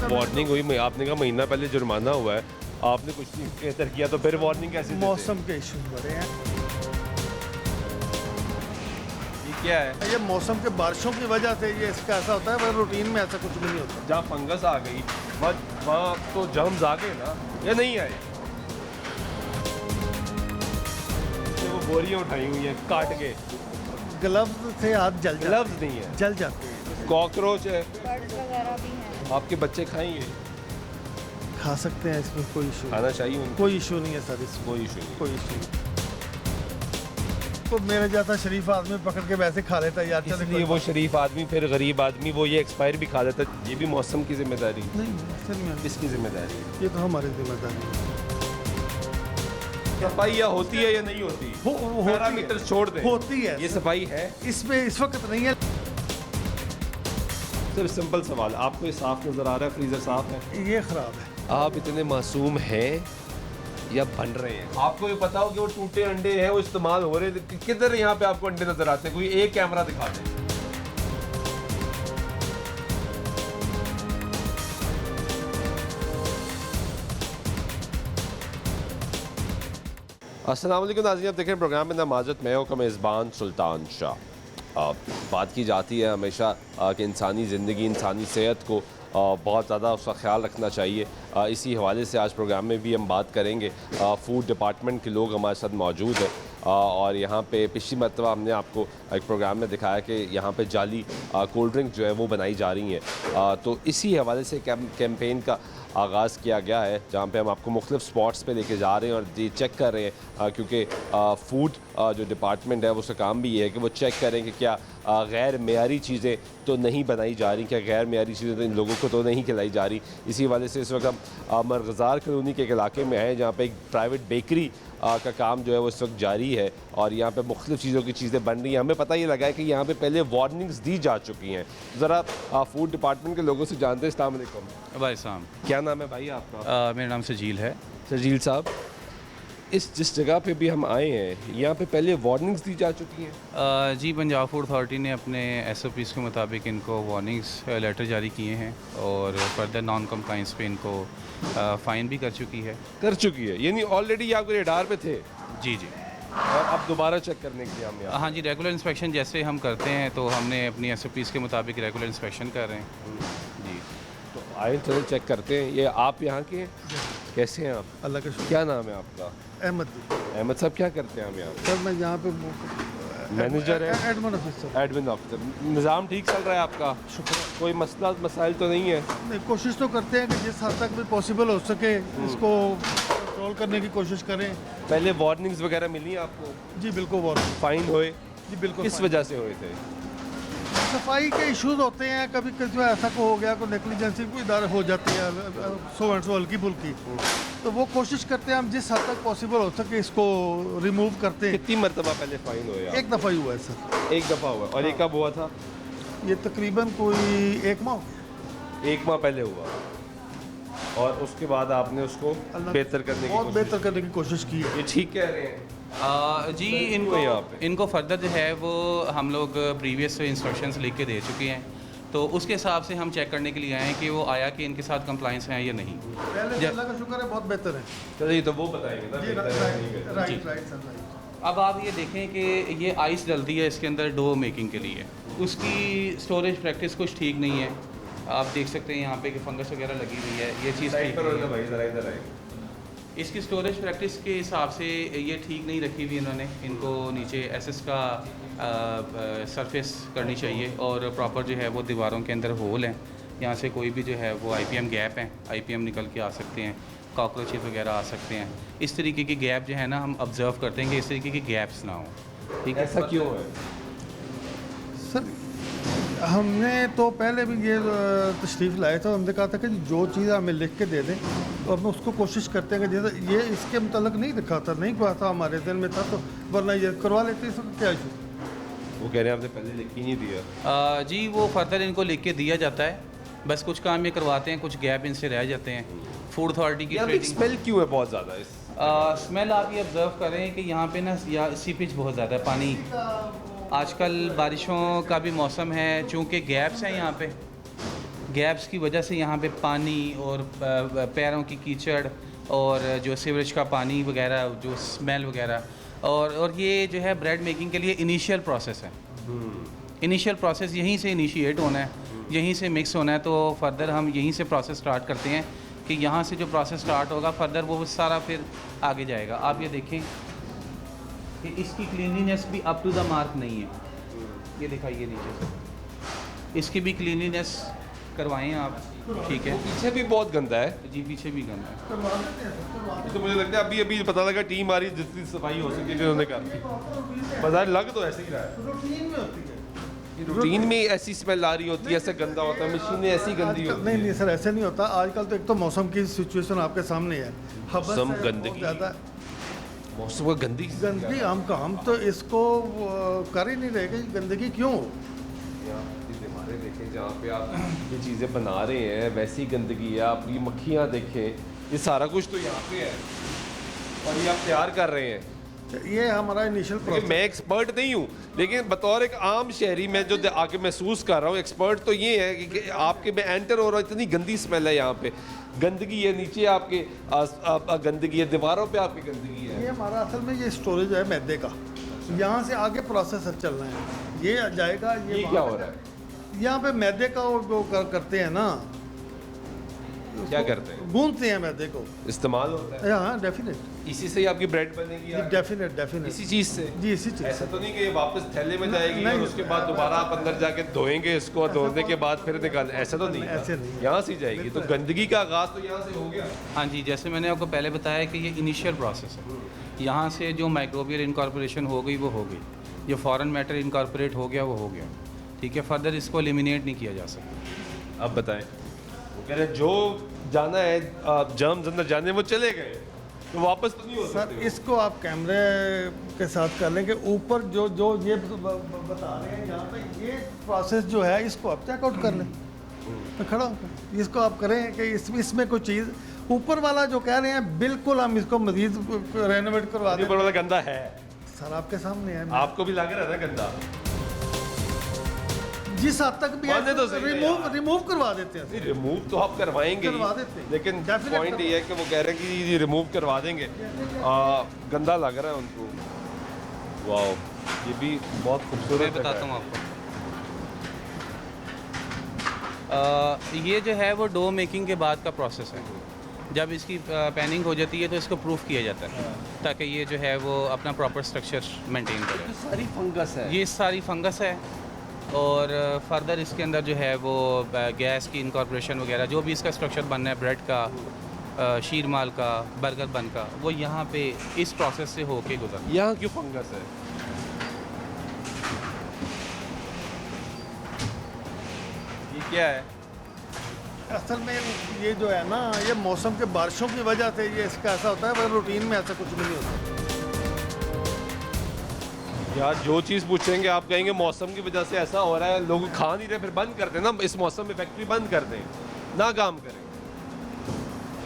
Warning हुई, आपने कहा महीना पहले जुर्माना हुआ है, आपने कुछ नहीं बेहतर किया तो फिर वार्निंग कैसे देते? मौसम के इशू बढ़े हैं। ये क्या है? ये मौसम के बारिशों की वजह से ये इसका ऐसा होता है, पर रूटीन में ऐसा कुछ भी नहीं होता। जहाँ फंगस आ गई वहाँ तो जर्म्स आ गए ना, या नहीं आए? ये वो बोरियाँ उठाई हुई हैं काट के, ग्लव्स से हाथ जल जाते ग्लव्स नहीं है, जल जाते हैं। कॉकरोच है, बर्ड्स वगैरह भी हैं। आपके बच्चे खाएंगे? खा सकते हैं, इसमें कोई इशू खाना चाहिए उनको, कोई इशू नहीं है सर, इसमें कोई इशू नहीं। कोई इशू नहीं। तो मेरे जैसा शरीफ आदमी पकड़ के वैसे खा लेता है यार, चले इसलिए वो शरीफ आदमी फिर गरीब आदमी वो ये एक्सपायर भी खा लेता है। ये भी मौसम की जिम्मेदारी, नहीं सर में किसकी जिम्मेदारी है? ये तो हमारी जिम्मेदारी है। सफाई या होती है या नहीं होती? पैरामीटर छोड़ दें, होती है ये सफाई है? इसमें इस वक्त नहीं है। सिर्फ सिंपल सवाल, आपको ये साफ नजर आ रहा है फ्रीजर साफ है? ये खराब है। आप इतने मासूम हैं या बन रहे हैं? आपको ये पता हो कि वो टूटे अंडे हैं वो इस्तेमाल हो रहे हैं, किधर यहाँ पे आपको अंडे नजर आते हैं? कोई एक कैमरा दिखा दें। अस्सलाम वालेकुम नाज़रीन, आप देख रहे हैं प्रोग्राम में नमाज़त, मैं हूं का मेज़बान सुल्तान शाह। बात की जाती है हमेशा कि इंसानी ज़िंदगी, इंसानी सेहत को बहुत ज़्यादा उसका ख्याल रखना चाहिए। इसी हवाले से आज प्रोग्राम में भी हम बात करेंगे। फ़ूड डिपार्टमेंट के लोग हमारे साथ मौजूद हैं और यहाँ पे पिछली मरतबा हमने आपको एक प्रोग्राम में दिखाया कि यहाँ पे जाली कोल्ड ड्रिंक जो है वो बनाई जा रही हैं। तो इसी हवाले से कैंपेन का आगाज़ किया गया है, जहाँ पे हम आपको मुख्तलिफ स्पॉट्स पे लेके जा रहे हैं और ये चेक कर रहे हैं क्योंकि फ़ूड जो डिपार्टमेंट है उसका काम भी ये है कि वो चेक करें कि क्या गैर मेयारी चीज़ें तो नहीं बनाई जा रही, क्या गैर मेयारी चीज़ें तो इन लोगों को तो नहीं खिलाई जा रही। इसी हवाले से इस वक्त हम मरगज़ार कॉलोनी के एक इलाके में हैं जहाँ पे एक प्राइवेट बेकरी का काम जो है वो इस वक्त जारी है और यहाँ पे मुख्तलिफ चीज़ों की चीज़ें बन रही हैं। हमें पता ये लगा है कि यहाँ पे पहले वार्निंग्स दी जा चुकी हैं। ज़रा फ़ूड डिपार्टमेंट के लोगों से जानते हैं। अस्सलाम वालेकुम भाई साहब, क्या नाम है भाई आपका? मेरा नाम सजील है। सजील साहब, जिस जगह पे भी हम आए हैं यहाँ पे पहले वार्निंग्स दी जा चुकी हैं? जी, पंजाब फूड अथॉरिटी ने अपने SOPs के मुताबिक इनको वार्निंग्स लेटर जारी किए हैं और फर्दर नॉन कंप्लाइंस पे इनको फ़ाइन भी कर चुकी है। यानी ऑलरेडी आपके रेडार पे थे जी जी। और अब दोबारा चेक करने के लिए हम यहाँ? हाँ जी, रेगुलर इंस्पेक्शन जैसे हम करते हैं तो हमने अपनी SOPs के मुताबिक रेगुलर इंस्पेक्शन कर रहे हैं जी। तो आए चलो चेक करते हैं। ये आप यहाँ के हैं? कैसे हैं आप? अल्लाह का शुक्र। क्या नाम है आपका? अहमद अहमद साहब, क्या करते हैं हम यहाँ? सर मैं यहाँ पे मैनेजर है, एडमिन ऑफिसर। Admin officer. निज़ाम ठीक चल रहा है आपका? शुक्र। कोई मसला मसाइल तो नहीं है? नहीं, कोशिश तो करते हैं कि जिस हद तक भी पॉसिबल हो सके इसको कंट्रोल करने की कोशिश करें। पहले वार्निंग्स वगैरह मिली आपको? जी बिल्कुल, वार्निंग। फाइन हुए? जी बिल्कुल। किस वजह से हुए थे? सफाई के इश्यूज होते हैं, कभी कभी ऐसा को हो गया, कोई नेग्लिजेंसी कोई इदारे हो जाती है, सो एंड सो हल्की फुल्की, तो वो कोशिश करते हैं हम जिस हद तक पॉसिबल हो सके इसको रिमूव करते हैं। कितनी मरतबा पहले फाइन हुए? एक दफ़ा ही हुआ है सर। एक दफ़ा हुआ। और ये कब हुआ था? ये तकरीबन कोई 1 माह हो गया। 1 माह पहले हुआ और उसके बाद आपने उसको बेहतर करने की बहुत कोशिश बेहतर करने की कोशिश की है। ये ठीक कह रहे हैं? जी, यहाँ पे इनको फर्दर जो है वो हम लोग प्रीवियस इंस्ट्रक्शंस लिख के दे चुके हैं, तो उसके हिसाब से हम चेक करने के लिए आए हैं कि वो आया कि इनके साथ कंप्लाइंस है या नहीं। पहले से अल्लाह का शुक्र है, बहुत बेहतर है। चलिए तो वो बताएंगे ना, जी, बेहतर है, नहीं बेहतर। Right right sir, right. अब आप ये देखें कि ये आइस डलती है इसके अंदर डो मेकिंग के लिए, उसकी स्टोरेज प्रैक्टिस कुछ ठीक नहीं है। आप देख सकते हैं यहाँ पे कि फंगस वगैरह लगी हुई है, ये चीज़ ठीक नहीं है। भाई ज़रा इधर आएंगे। इसकी स्टोरेज प्रैक्टिस के हिसाब से ये ठीक नहीं रखी हुई इन्होंने। इनको नीचे SS का सरफेस करनी चाहिए और प्रॉपर जो है वो दीवारों के अंदर होल हैं, यहाँ से कोई भी जो है वो IPM गैप हैं, IPM निकल के आ सकते हैं, कॉकरोचेस वगैरह आ सकते हैं। इस तरीके की गैप जो है ना हम ऑब्ज़र्व करते हैं कि इस तरीके की गैप्स ना हो। ठीक है, ऐसा क्यों है सर हमने तो पहले भी ये तशरीफ़ लाए थे, हमने कहा था कि जो चीज़ हमें लिख के दे दें तो हम उसको कोशिश करते हैं कि जैसे ये इसके मुतल्लिक़ नहीं लिखा था, नहीं हुआ था, हमारे दिल में था, तो वरना ये करवा लेते, इसको क्या इशू? वो कह रहे हैं आपने पहले लिख ही नहीं दिया। जी, वो फर्दर इनको लिख के दिया जाता है, बस कुछ काम ये करवाते हैं, कुछ गैप इनसे रह जाते हैं। फूड अथॉरिटी की ट्रेनिंग। स्मेल क्यों है बहुत ज़्यादा इस? स्मेल आप ये ऑब्ज़र्व करें कि यहाँ पे ना या सीपेज बहुत ज़्यादा है, पानी। आजकल बारिशों का भी मौसम है, चूँकि गैप्स हैं यहाँ पे, गैप्स की वजह से यहाँ पे पानी और पैरों की कीचड़ और जो सीवरेज का पानी वगैरह, जो स्मेल वगैरह, और ये जो है ब्रेड मेकिंग के लिए इनिशियल प्रोसेस है। इनिशियल प्रोसेस यहीं से इनिशिएट होना है, यहीं से मिक्स होना है। तो फर्दर हम यहीं से प्रोसेस स्टार्ट करते हैं कि यहाँ से जो प्रोसेस स्टार्ट होगा फर्दर वो सारा फिर आगे जाएगा। आप ये देखें कि इसकी क्लीनलीनेस भी अप टू द मार्क नहीं है। ये दिखाइए नीचे से, इसकी भी क्लीनलीनेस करवाएं आप, ठीक है। पीछे भी बहुत गंदा है जी पीछे भी गंदा है। ये तो मुझे लगता है अभी अभी पता लगा टीम आ रही जितनी सफाई हो सके उन्होंने कर, बाजार लग तो ऐसे ही रहा है। रूटीन में होती है, रूटीन में ऐसी स्मेल आ रही होती है, ऐसे गंदा होता है, मशीनें ऐसी गंदी होती नहीं है। नहीं सर, ऐसे नहीं होता। आजकल तो एक तो मौसम की सिचुएशन आपके सामने है, हबस मौसम है, बहुत गंदगी। ज़्यादा मौसम का गंदगी। हम तो इसको कर ही नहीं रहे कि गंदगी क्यों हो। हमारे देखें जहाँ पे आप ये चीज़ें बना रहे हैं वैसी गंदगी है। आप ये मक्खियाँ देखें, ये सारा कुछ तो यहाँ पे है और ये आप तैयार कर रहे हैं। ये हमारा इनिशियल देखिए, प्रोसेस। मैं एक्सपर्ट नहीं हूँ, लेकिन बतौर एक आम शहरी मैं जो आके महसूस कर रहा हूँ, एक्सपर्ट तो ये है कि आपके में एंटर हो रहा है, इतनी गंदी स्मेल है यहाँ पे, गंदगी है नीचे आपके गंदगी है, दीवारों पे आपकी गंदगी है। ये हमारा असल में ये स्टोरेज है मैदे का, यहाँ से आगे प्रोसेस चलना है, ये जाएगा। ये क्या हो रहा है? यहाँ पे मैदे का वो करते हैं ना, क्या करते हैं? गूंथते हैं मैदे को, इस्तेमाल होता है। हाँ डेफिनेट, इसी से ही आपकी ब्रेड बनेगी आगे? डेफिनेट इसी चीज़ से? जी इसी चीज़ ऐसा तो नहीं कि ये वापस थैले में जाएगी नहीं, और उसके बाद दोबारा आप अंदर जाके धोएंगे इसको, और धोने के बाद फिर निकाल, ऐसा तो नहीं? ऐसे नहीं। यहाँ से ही जाएगी, तो गंदगी का आगाज़ तो यहाँ से हो गया। हाँ जी, जैसे मैंने आपको पहले बताया कि ये इनिशियल प्रोसेस है। यहाँ से जो माइक्रोबियल इनकॉर्पोरेशन हो गई वो हो गई, जो फॉरेन मैटर इनकॉर्पोरेट हो गया वो हो गया, ठीक है। फर्दर इसको एलिमिनेट नहीं किया जा सकता। अब बताएं, वो कह रहे जो जाना है जर्म्स अंदर जाने वो चले गए, तो वापस तो नहीं हो सर सकते। इसको आप कैमरे के साथ कर लें कि ऊपर जो जो ये बता रहे हैं यहाँ पे, ये प्रोसेस जो है इसको आप चेकआउट कर लें। मैं खड़ा हूँ, इसको आप करें कि इसमें कोई चीज़ ऊपर वाला जो कह रहे हैं बिल्कुल हम इसको मजीद रेनोवेट करवा दें। ऊपर वाला गंदा है, सर आपके सामने है, आपको भी लग रहा है ना गंदा? जिस हद तक भी मानने तो सही है यार। रिमूव करवा देते हैं। नहीं, रिमूव तो आप करवाएंगे करवा ही, देते हैं। लेकिन Definitely पॉइंट ये है कि वो कह रहे हैं कि ये रिमूव करवा देंगे। गंदा लग रहा है उनको। वाह, ये भी बहुत खूबसूरत मैं बताता हूँ आपको। ये जो है वो डो मेकिंग के बाद का प्रोसेस है। जब इसकी पैनिंग हो जाती है तो इसको प्रूफ किया जाता है ताकि ये जो है वो अपना प्रॉपर स्ट्रक्चर मेंटेन करे। सारी फंगस है। ये सारी फंगस है और फर्दर इसके अंदर जो है वो गैस की इनकॉर्पोरेशन वगैरह जो भी इसका स्ट्रक्चर बनना है, ब्रेड का, शीर माल का, बर्गर बन का, वो यहाँ पे इस प्रोसेस से होके गुजर। यहाँ क्यों फंगस है? ये क्या है? असल में ये जो है ना, ये मौसम के बारिशों की वजह से ये इसका ऐसा होता है, पर रूटीन में ऐसा कुछ भी नहीं होता। यार जो चीज़ पूछेंगे आप कहेंगे मौसम की वजह से ऐसा हो रहा है, लोग खा नहीं रहे, फिर बंद कर दें ना, इस मौसम में फैक्ट्री बंद कर दें, ना काम करें।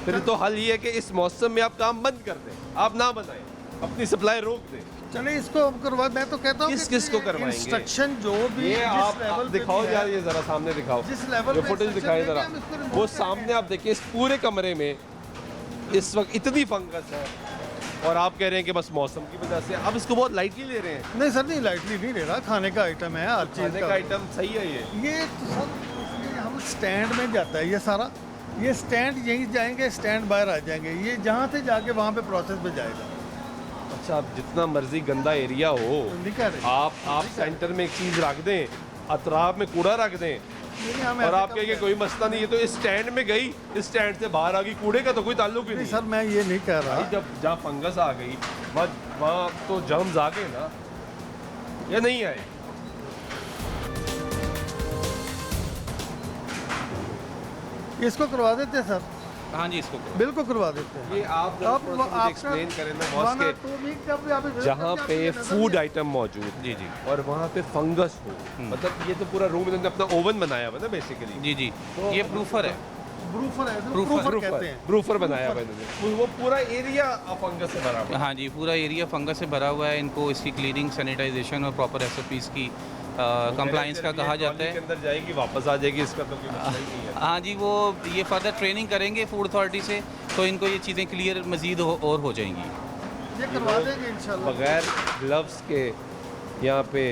फिर तो हल ये है कि इस मौसम में आप काम बंद कर दें, आप ना बनाएं, अपनी सप्लाई रोक दें। चलिए इसको करवा, मैं तो कहता हूँ किसको करवाएंगे? इंस्ट्रक्शन जो भी ये जिस आप लेवल पे दिखाओ भी है, यार, ये ज़रा सामने दिखाओ, जिस लेवल ये पे फुटेज instruction दिखाई देंगे, ज़रा, हम इसको remove वो करेंगे। सामने आप देखिए, इस पूरे कमरे में इस वक्त इतनी फंगस है और आप कह रहे हैं कि बस मौसम की वजह से। आप इसको बहुत लाइटली ले रहे हैं। नहीं सर, नहीं लाइटली नहीं ले रहा, खाने का आइटम है, हर चीज़ खाने का आइटम सही है ये तो सर इसमें हम स्टैंड में जाता है ये सारा, ये स्टैंड यहीं जाएंगे, स्टैंड बाहर आ जाएंगे, ये जहाँ से जाके वहाँ पे प्रोसेस में जाएगा। अच्छा, आप जितना मर्जी गंदा एरिया हो, नहीं कह रहे। आप सेंटर में एक चीज़ रख दें, अतराफ में कूड़ा रख दें नहीं, हम और ऐसे आप कब कहेंगे कह- कोई मसला नहीं है, तो इस स्टैंड में गई, इस स्टैंड से बाहर आ गई, कूड़े का तो कोई ताल्लुक ही नहीं नहीं। सर, मैं ये नहीं कह रहा। भाई जब जहाँ फंगस आ गई वहाँ तो जर्म्स आ गए ना, या नहीं आए? इसको करवा देते हैं सर, हाँ जी, इसको करो। बिल्कुल करवा देते हैं। ये आप एक्सप्लेन करें ना बॉस के, जहाँ पे फूड आइटम मौजूद जी जी और वहाँ पे फंगस हो, मतलब ये तो पूरा रूम इन्होंने अपना ओवन बनाया हुआ ना बेसिकली। जी जी, ये प्रूफर है। ब्रूफर है, ब्रूफर कहते हैं। ब्रूफर बनाया हुआ इन्होंने, वो पूरा एरिया फंगस से भरा हुआ है। हाँ जी, पूरा एरिया फंगस से भरा हुआ है। इनको इसकी क्लीनिंग, सैनिटाइजेशन और प्रॉपर SOPs की कंप्लाइंस का कहा जाता के है। अंदर जाएगी वापस आ जाएगी, इसका तो कोई मसला ही नहीं है। हाँ जी, वो ये फर्दर ट्रेनिंग करेंगे फूड अथॉरिटी से, तो इनको ये चीज़ें क्लियर मज़ीद और हो जाएंगी। ये करवा देंगे इंशाल्लाह। बगैर ग्लव्स के यहाँ पे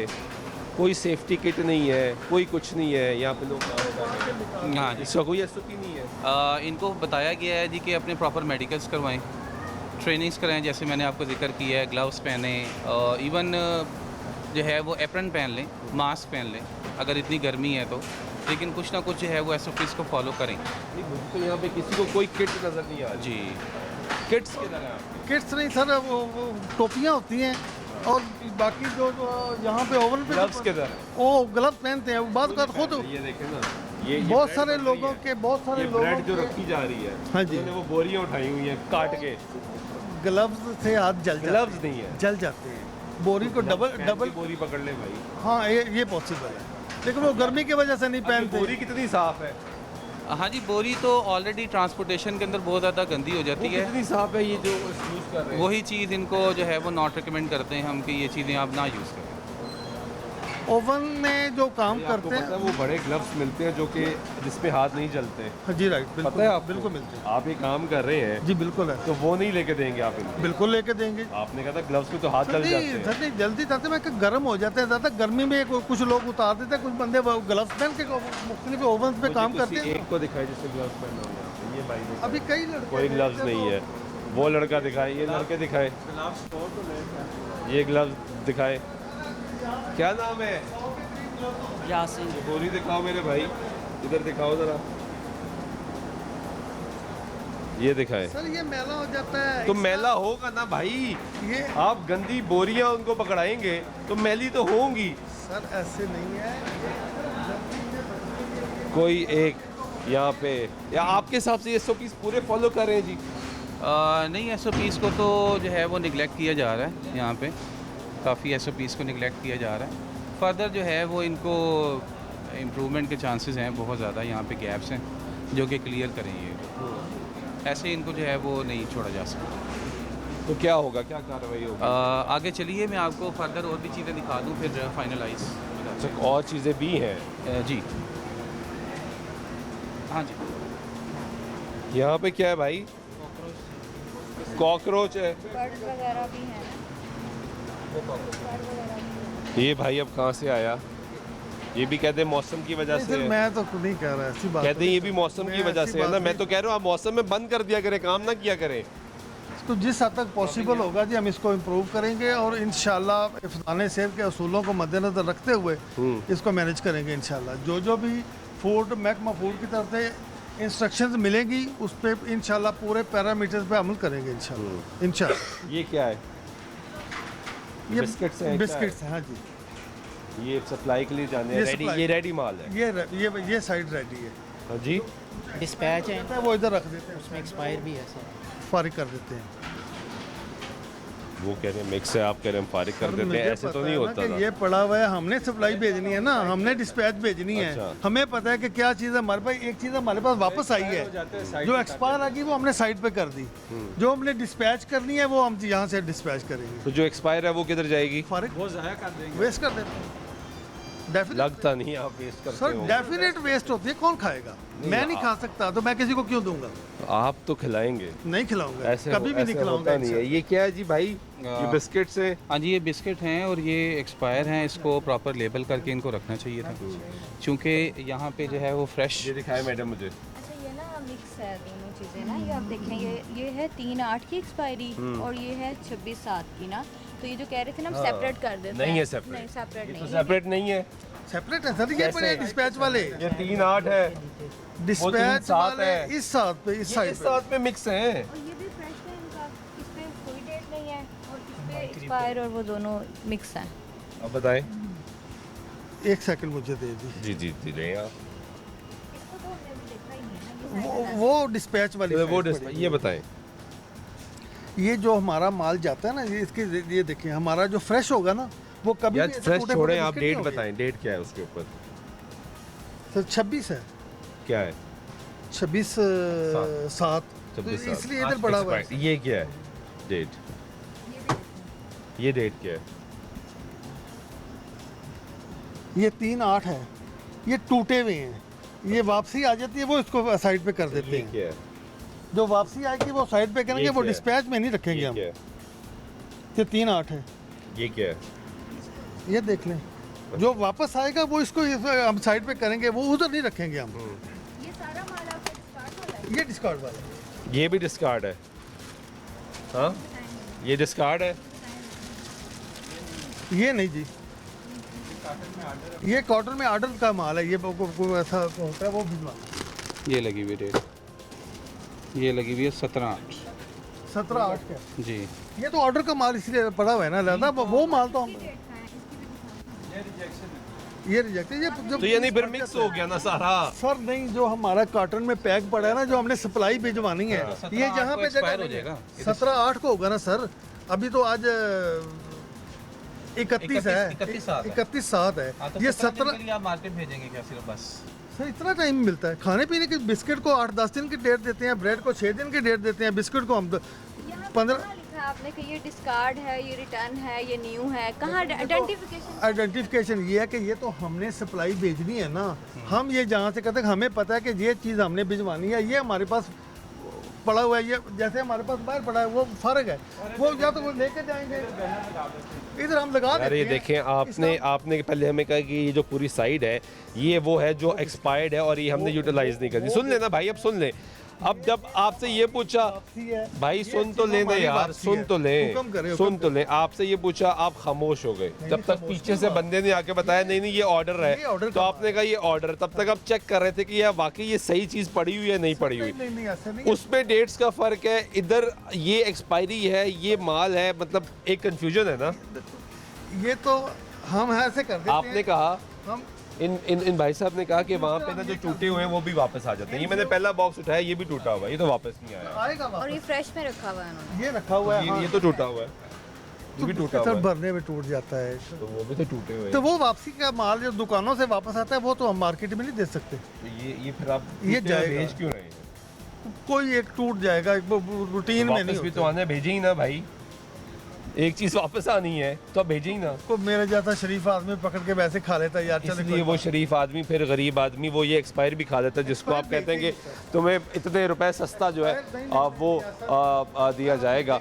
कोई सेफ्टी किट नहीं है, कोई कुछ नहीं है यहाँ पे लोग काम कर रहे हैं। हाँ जी, इसका कोई एसओपी नहीं है। इनको बताया गया है जी कि अपने प्रॉपर मेडिकल्स करवाएं, ट्रेनिंग्स कराएं, जैसे मैंने आपको जिक्र किया है, ग्लव्स पहने, इवन जो है वो एप्रन पहन लें, मास्क पहन लें अगर इतनी गर्मी है तो, लेकिन कुछ ना कुछ जो है वो एसओपीज़ को फॉलो करें। नहीं, मुझे तो यहाँ पे किसी को कोई किट नज़र नहीं आ रही। जी, किट्स किधर है आपकी? किट्स नहीं सर, वो टोपियाँ होती हैं और बाकी जो यहाँ पे ओवन पे ग्लव्स किधर है? वो ग्लव्स पहनते हैं, बाद का खुद ये देखें ना, ये बहुत ब्रेड सारे बन रही लोगों है। के बहुत सारे ये लोगों ब्रेड जो के रखी जा रही है, हाँ जी। उन्होंने वो बोरियां उठाई हुई हैं काट के। ग्लव्स से हाथ जल जाते ग्लव्स नहीं है। जल जाते हैं, बोरी को डबल पहन डबल के बोरी पकड़ ले भाई। हाँ ये पॉसिबल है, लेकिन वो गर्मी की वजह से नहीं आपकी पहनते। बोरी कितनी साफ है? हाँ जी, बोरी तो ऑलरेडी ट्रांसपोर्टेशन के अंदर बहुत ज़्यादा गंदी हो जाती वो है। कितनी साफ है ये जो यूज़ कर रहे हैं? वही चीज़ इनको जो है वो नॉट रिकमेंड करते हैं हम कि ये चीज़ें आप ना यूज़ करें। ओवन में जो काम ये आपको करते पता है हैं, वो बड़े ग्लव्स मिलते हैं जो कि जिसपे हाथ नहीं जलते। हाँ जी राइट, बिल्कुल पता है आपको? बिल्कुल मिलते हैं आप ये काम कर रहे हैं जी, बिल्कुल है, तो वो नहीं लेके देंगे आप इनको। बिल्कुल लेके देंगे। आपने कहा था ग्लव्स पे तो हाथ जल जाते हैं। सर नहीं जल्दी जाते मैं कि गर्म हो जाते हैं ज़्यादा गर्मी में, कुछ लोग उतार देते हैं, कुछ बंदे ग्लव्स पहन के मुख्तलिफ ओवन पे काम करते हैं। एक को दिखाई जिससे ग्लव्स पहना हुआ है। ये भाई ने अभी कई लड़के कोई ग्लव्स नहीं है। वो लड़का दिखाए, ये लड़के दिखाए, ये ग्लव्स दिखाए। क्या नाम है? यासीन। ये बोरी दिखाओ मेरे भाई, इधर दिखाओ जरा। ये दिखाए। सर ये मैला हो जाता है तो मैला होगा ना भाई, ये आप गंदी बोरियां उनको पकड़ाएंगे तो मैली तो होंगी। सर ऐसे नहीं है। कोई एक यहाँ पे या आपके हिसाब से ये एसओपीज़ पूरे फॉलो कर रहे हैं जी? नहीं, एसओपीज़ को तो जो है वो निगलेक्ट किया जा रहा है यहाँ पे, काफ़ी एसओपीज़ को निगलेक्ट किया जा रहा है। फर्दर जो है वो इनको इम्प्रूवमेंट के चांसेस हैं बहुत ज़्यादा, यहाँ पे गैप्स हैं जो कि क्लियर करेंगे। ऐसे इनको जो है वो नहीं छोड़ा जा सकता। तो क्या होगा, क्या कार्रवाई होगी? आगे चलिए मैं आपको फर्दर और भी चीज़ें दिखा दूँ फिर फाइनलाइज। अच्छा, और चीज़ें भी हैं जी, हाँ जी। यहाँ पे? क्या है भाई? कॉकरोच है। बर्ड वगैरह भी हैं। ये भाई अब कहाँ से आया? ये भी कहते हैं मौसम की वजह नहीं से सर, है। मैं तो नहीं कह रहा ऐसी बात। कहते हैं ये भी मौसम की मैं वजह ऐसी से है ना। बात मैं तो नहीं- कह रहा हूँ आप मौसम में बंद कर दिया करें, काम ना किया करें। तो जिस हद तक पॉसिबल होगा जी हम इसको इम्प्रूव करेंगे और इंशाल्लाह हिफ़्ज़ान सेहत के असूलों को मद्देनज़र रखते हुए इसको मैनेज करेंगे इंशाल्लाह। जो भी फूड महकमा फूड की तरफ से इंस्ट्रक्शंस मिलेंगी उस पर इंशाल्लाह पूरे पैरामीटर्स पे अमल करेंगे इंशाल्लाह। इंशाल्लाह ये क्या है? ये बिस्किट्स हैं, क्या बिस्किट्स हैं, हाँ जी। ये सप्लाई के लिए जाने ये हैं, रेडी, supply- ये रेडी माल है। ये साइड रेडी है, हाँ जी। डिस्पैच है, वो इधर रख देते हैं, उसमें एक्सपायर भी है सर। फारिग कर देते हैं। वो कह रहे हैं मिक्स है, आप कह रहे हैं फारिग कर देते मुझे हैं। ऐसे तो पता नहीं है ना होता कि था। ये पड़ा हुआ है, हमने सप्लाई भेजनी है ना, हमने डिस्पैच भेजनी है। अच्छा। हमें पता है कि क्या चीज़ हमारे पास, एक चीज़ हमारे पास वापस आई है जो एक्सपायर आ गई वो हमने साइड पे कर दी। जो हमने डिस्पैच करनी है वो हम यहाँ से डिस्पैच करेंगे। तो जो एक्सपायर है वो किधर जाएगी? फारिग वो ज़ाया कर देंगे। वेस्ट कर देते हैं। डेफिनेट लगता नहीं आप वेस्ट करते सर, हो। डेफिनेट वेस्ट होती है, कौन खाएगा? मैं नहीं खा सकता तो मैं किसी को क्यों दूंगा? आप तो खिलाएंगे, नहीं खिलाऊंगा, ऐसे कभी भी नहीं ऐसे खिलाऊंगा होता नहीं है। ये क्या है जी भाई? ये आ, बिस्किट्स हैं। हाँ जी, ये बिस्किट हैं और ये एक्सपायर हैं, इसको प्रॉपर लेबल करके इनको रखना चाहिए था, क्योंकि यहाँ पे जो है वो फ्रेश। ये दिखाए मैडम मुझे। अच्छा ये ना मिक्स है दोनों चीज़ें ना, ये आप देखें ये है 3/8 की एक्सपायरी और ये है 26/7 की ना। तो ये जो कह रहे थे ना हम सेपरेट कर देते हैं। नहीं है separate। नहीं सेपरेट ये नहीं तो है। सेपरेट नहीं है। सेपरेट है सर, ये कैसे? पड़े डिस्पैच वाले। ये 3/8 है, डिस्पैच 3/7 वाले है। इस साथ पे, इस ये साइड इस पे। साथ में मिक्स हैं। और ये भी फ्रेश है इनका, इस पे कोई डेट नहीं है और इस पे एक्सपायर और वो दोनों मिक्स हैं। अब बताएं। एक सेकंड मुझे दे दी। जी जी जी रहे आप। इसको तो हमने भी देखा ही नहीं है ना, ये वो डिस्पैच वाली वो साइड डिस्प्ले पड़ी। ये बताएं। ये जो हमारा माल जाता है ना, ये इसके ये देखिए हमारा जो फ्रेश होगा ना वो कभी यार भी ऐसे फ्रेश टूटे छोड़ें, फूटे आप बिस्किट नहीं डेट होंगे। बताएं। डेट क्या है उसके ऊपर? सर 26 है, क्या है? 26/7। तो 26 इसलिए इधर बड़ा हुआ है। Expired। ये क्या है डेट? ये डेट क्या है? ये 3-8 है, ये टूटे हुए हैं, ये वापसी आ जाती है वो इसको साइड पे कर देते हैं। क्या है? जो वापसी आएगी वो साइड पे करेंगे, ये वो क्या है? डिस्पैच में नहीं रखेंगे ये हम। क्या है? ये 3-8 है, ये क्या है? ये देख लें। जो वापस आएगा वो इसको हम साइड पे करेंगे, वो उधर नहीं रखेंगे हम। ये सारा माल आपका डिस्कार्ड वाला है? ये डिस्कार्ड वाला है। ये भी डिस्कार्ड है। हाँ, ये डिस्कार्ड है। ये नहीं जी, ये कॉटन में आर्डर का माल है, ये को ऐसा होता है वो भिजवा। ये लगी हुई डेट, ये लगी हुई है 17/8 17-8 का। जी। ये तो ऑर्डर का माल इसलिए पड़ा हुआ है ना, ज़्यादा वो माल तो हम ये रिजेक्ट है। ये तो यानी फिर मिक्स हो गया ना सारा। सर नहीं, जो हमारा कार्टन में पैक पड़ा है ना, जो हमने सप्लाई भिजवानी है, ये जहाँ पे एक्सपायर हो जगह जाएगा। 17-8 को होगा ना सर। अभी तो आज 31 है, 31/7 है। ये 17 के लिए आप मार्केट भेजेंगे क्या सिर्फ बस? सर इतना टाइम मिलता है खाने पीने के। बिस्किट को 8-10 दिन की डेट देते हैं, ब्रेड को 6 दिन की डेट देते हैं, बिस्किट को हम 15। लिखा है आपने कि ये डिस्कार्ड है, ये रिटर्न है, ये न्यू है, कहाँ आइडेंटिफिकेशन? आइडेंटिफिकेशन ये है कि ये तो हमने सप्लाई भेजनी है ना। हम ये जहाँ से कहते हैं हमें पता है कि ये चीज़ हमने भिजवानी है, ये हमारे पास पड़ा हुआ है। ये जैसे हमारे पास बाहर पड़ा है वो फर्क है, वो या तो वो लेके जाएंगे, इधर हम लगा देते अरे ये हैं। देखें, आपने पहले हमें कहा कि ये जो पूरी साइड है ये वो है जो एक्सपायर्ड है और ये हमने यूटिलाइज नहीं करनी। सुन लेना भाई, अब सुन ले। अब जब आपसे ये पूछा भाई, सुन तो लेना यार, सुन तो ले, सुन तो ले। आपसे ये पूछा, आप खामोश हो गए। जब तक पीछे से बंदे ने आके बताया नहीं नहीं ये ऑर्डर है, तो आपने कहा ये ऑर्डर। तब तक आप चेक कर रहे थे कि यार वाकई ये सही चीज़ पड़ी हुई है नहीं पड़ी हुई। नहीं ऐसा नहीं। उसमें डेट्स का फर्क है, इधर ये एक्सपायरी है, ये माल है, मतलब एक कंफ्यूजन है ना। ये तो हम ऐसे कर देते आपने हैं। कहा, हम इन भाई साहब ने कहा कि वहाँ पे ना जो टूटे हुए हैं वो भी वापस आ जाते हैं। ये मैंने पहला बॉक्स उठाया, ये भी टूटा हुआ है, ये तो वापस नहीं आया। आएगा और वापस। ये फ्रेश में रखा हुआ है उन्होंने। ये रखा हुआ है, हाँ। ये तो टूटा हुआ है, ये भी टूटा हुआ सर है, भरने में टूट जाता है। तो वो भी तो टूटे हुए तो हैं। वो वापसी का माल जो दुकानों से वापस आता है वो तो हम मार्केट में नहीं दे सकते। तो ये फिर आप ये टूटे हुए जाएगा। भेज क्यों रहे हैं? कोई एक टूट जाएगा, रूटीन में वापस नहीं भी तो होता। आना है, भेजे ही ना भाई। एक चीज़ वापस आनी है तो आप भेजे ही ना। को मेरे जैसा शरीफ आदमी पकड़ के वैसे खा लेता है यार, चले इसलिए वो शरीफ आदमी फिर गरीब आदमी वो ये एक्सपायर भी खा लेता है, जिसको आप कहते हैं कि तुम्हें इतने रुपए सस्ता जो है वो दिया जाएगा।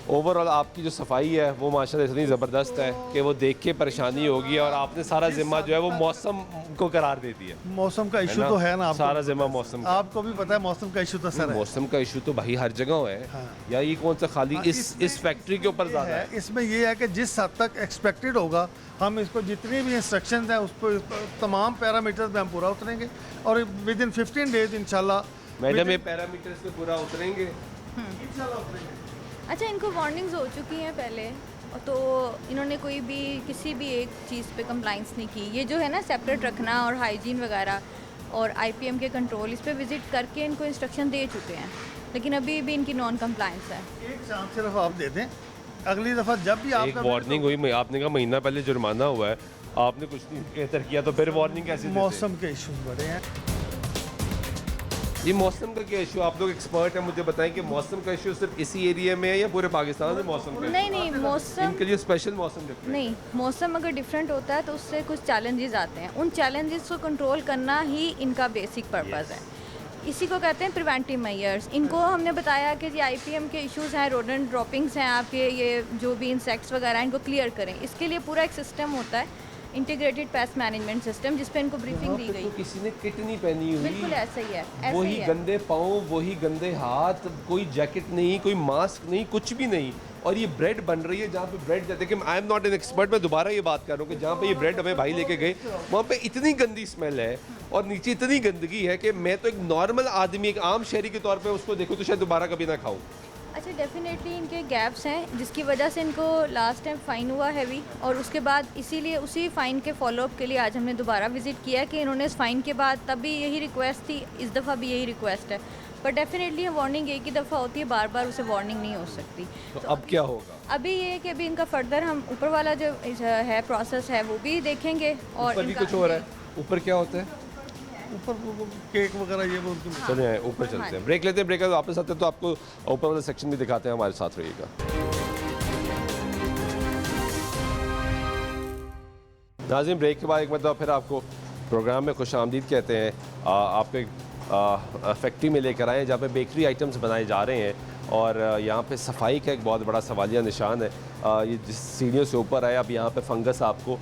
ओवरऑल आपकी जो सफाई है वो माशाल्लाह इतनी ज़बरदस्त है कि वो देख के परेशानी होगी, और आपने सारा जिम्मा जो है वो मौसम को करार दे दिया। मौसम का इशू तो है ना, आपको सारा जिम्मा मौसम का। आपको भी पता है मौसम का इशू तो सर है। मौसम का इशू तो भाई हर जगह है, हाँ। या ये कौन सा खाली हाँ, इस फैक्ट्री के ऊपर ज़्यादा है? इसमें ये है कि जिस हद तक एक्सपेक्टेड होगा, हम इसको जितनी भी इंस्ट्रक्शंस हैं उसको तमाम पैरामीटर्स में हम पूरा उतरेंगे, और विद इन 15 डेज इंशाल्लाह। मैडम ये पैरामीटर्स पे पूरा उतरेंगे। अच्छा, इनको वार्निंग्स हो चुकी हैं पहले, तो इन्होंने कोई भी किसी भी एक चीज़ पे कंप्लाइंस नहीं की। ये जो है ना सेपरेट रखना और हाइजीन वगैरह और आईपीएम के कंट्रोल, इस पे विजिट करके इनको इंस्ट्रक्शन दे चुके हैं, लेकिन अभी भी इनकी नॉन कंप्लाइंस है। एक चांस सिर्फ आप दे दें, अगली दफ़ा जब भी एक आपका वार्निंग हुई, आपने कहा महीना पहले जुर्माना हुआ है, आपने कुछ नहीं बेहतर किया, तो फिर वार्निंग कैसे देते? मौसम के इश्यूज बड़े हैं। ये मौसम का क्या इशू? आप लोग एक्सपर्ट हैं, मुझे बताएं कि मौसम का इशू सिर्फ इसी एरिया में है या पूरे पाकिस्तान में मौसम का? नहीं मौसम इनके लिए स्पेशल मौसम डिफरेंट? नहीं, मौसम अगर डिफरेंट होता है तो उससे कुछ चैलेंजेस आते हैं। उन चैलेंजेस को कंट्रोल करना ही इनका बेसिक पर्पस है। इसी को कहते हैं प्रिवेंटिव मेजर्स। इनको हमने बताया कि ये आईपीएम के इश्यूज हैं, रोडेंट ड्रॉपिंग्स हैं, आपके ये जो भी इंसेक्ट्स वगैरह हैं, इनको क्लियर करें। इसके लिए पूरा एक सिस्टम होता है, इंटीग्रेटेड पेस्ट मैनेजमेंट सिस्टम, जिस पे इनको ब्रीफिंग दी गई। तो किसी ने किट नहीं पहनी हुई, बिल्कुल ऐसा ही है, ऐसा वही ही है। गंदे पाँव, वही गंदे हाथ, कोई जैकेट नहीं, कोई मास्क नहीं, कुछ भी नहीं, और ये ब्रेड बन रही है जहाँ पे ब्रेड, देखिए I am not an expert, मैं दोबारा ये बात कर रहा हूँ कि जहाँ पे ये ब्रेड हमें भाई लेके गए, वहाँ पे इतनी गंदी स्मेल है और नीचे इतनी गंदगी है कि मैं तो एक नॉर्मल आदमी, एक आम शहरी के तौर पे उसको देखूँ तो शायद दोबारा कभी ना खाऊँ। अच्छा, डेफिनेटली इनके गैप्स हैं, जिसकी वजह से इनको लास्ट टाइम फ़ाइन हुआ हैवी, और उसके बाद इसीलिए उसी फ़ाइन के फॉलोअप के लिए आज हमने दोबारा विज़िट किया कि इन्होंने इस फ़ाइन के बाद तब भी यही रिक्वेस्ट थी, इस दफ़ा भी यही रिक्वेस्ट है। पर डेफिनेटली वार्निंग एक ही दफ़ा होती है, बार बार उसे वार्निंग नहीं हो सकती। तो अब क्या होगा? अभी ये है कि अभी इनका फर्दर हम ऊपर वाला जो है प्रोसेस है वो भी देखेंगे, और ऊपर भी इनका- कुछ हो रहा है? ऊपर क्या होता है? ऊपर वो केक वगैरह ये वो चले आए ऊपर चलते हैं, ब्रेक लेते हैं, ब्रेक के बाद वापस आते हैं तो आपको ऊपर वाला सेक्शन भी दिखाते हैं, हमारे साथ रहिएगा। नाज़रीन, ब्रेक के बाद एक मतलब फिर आपको प्रोग्राम में खुश आमदीद कहते हैं। आपके फैक्ट्री में लेकर आए हैं जहाँ पे बेकरी आइटम्स बनाए जा रहे हैं और यहाँ पे सफाई का एक बहुत बड़ा सवालिया निशान है। ये जिस सीढ़ियों से ऊपर आए, अब यहाँ पे फंगस आपको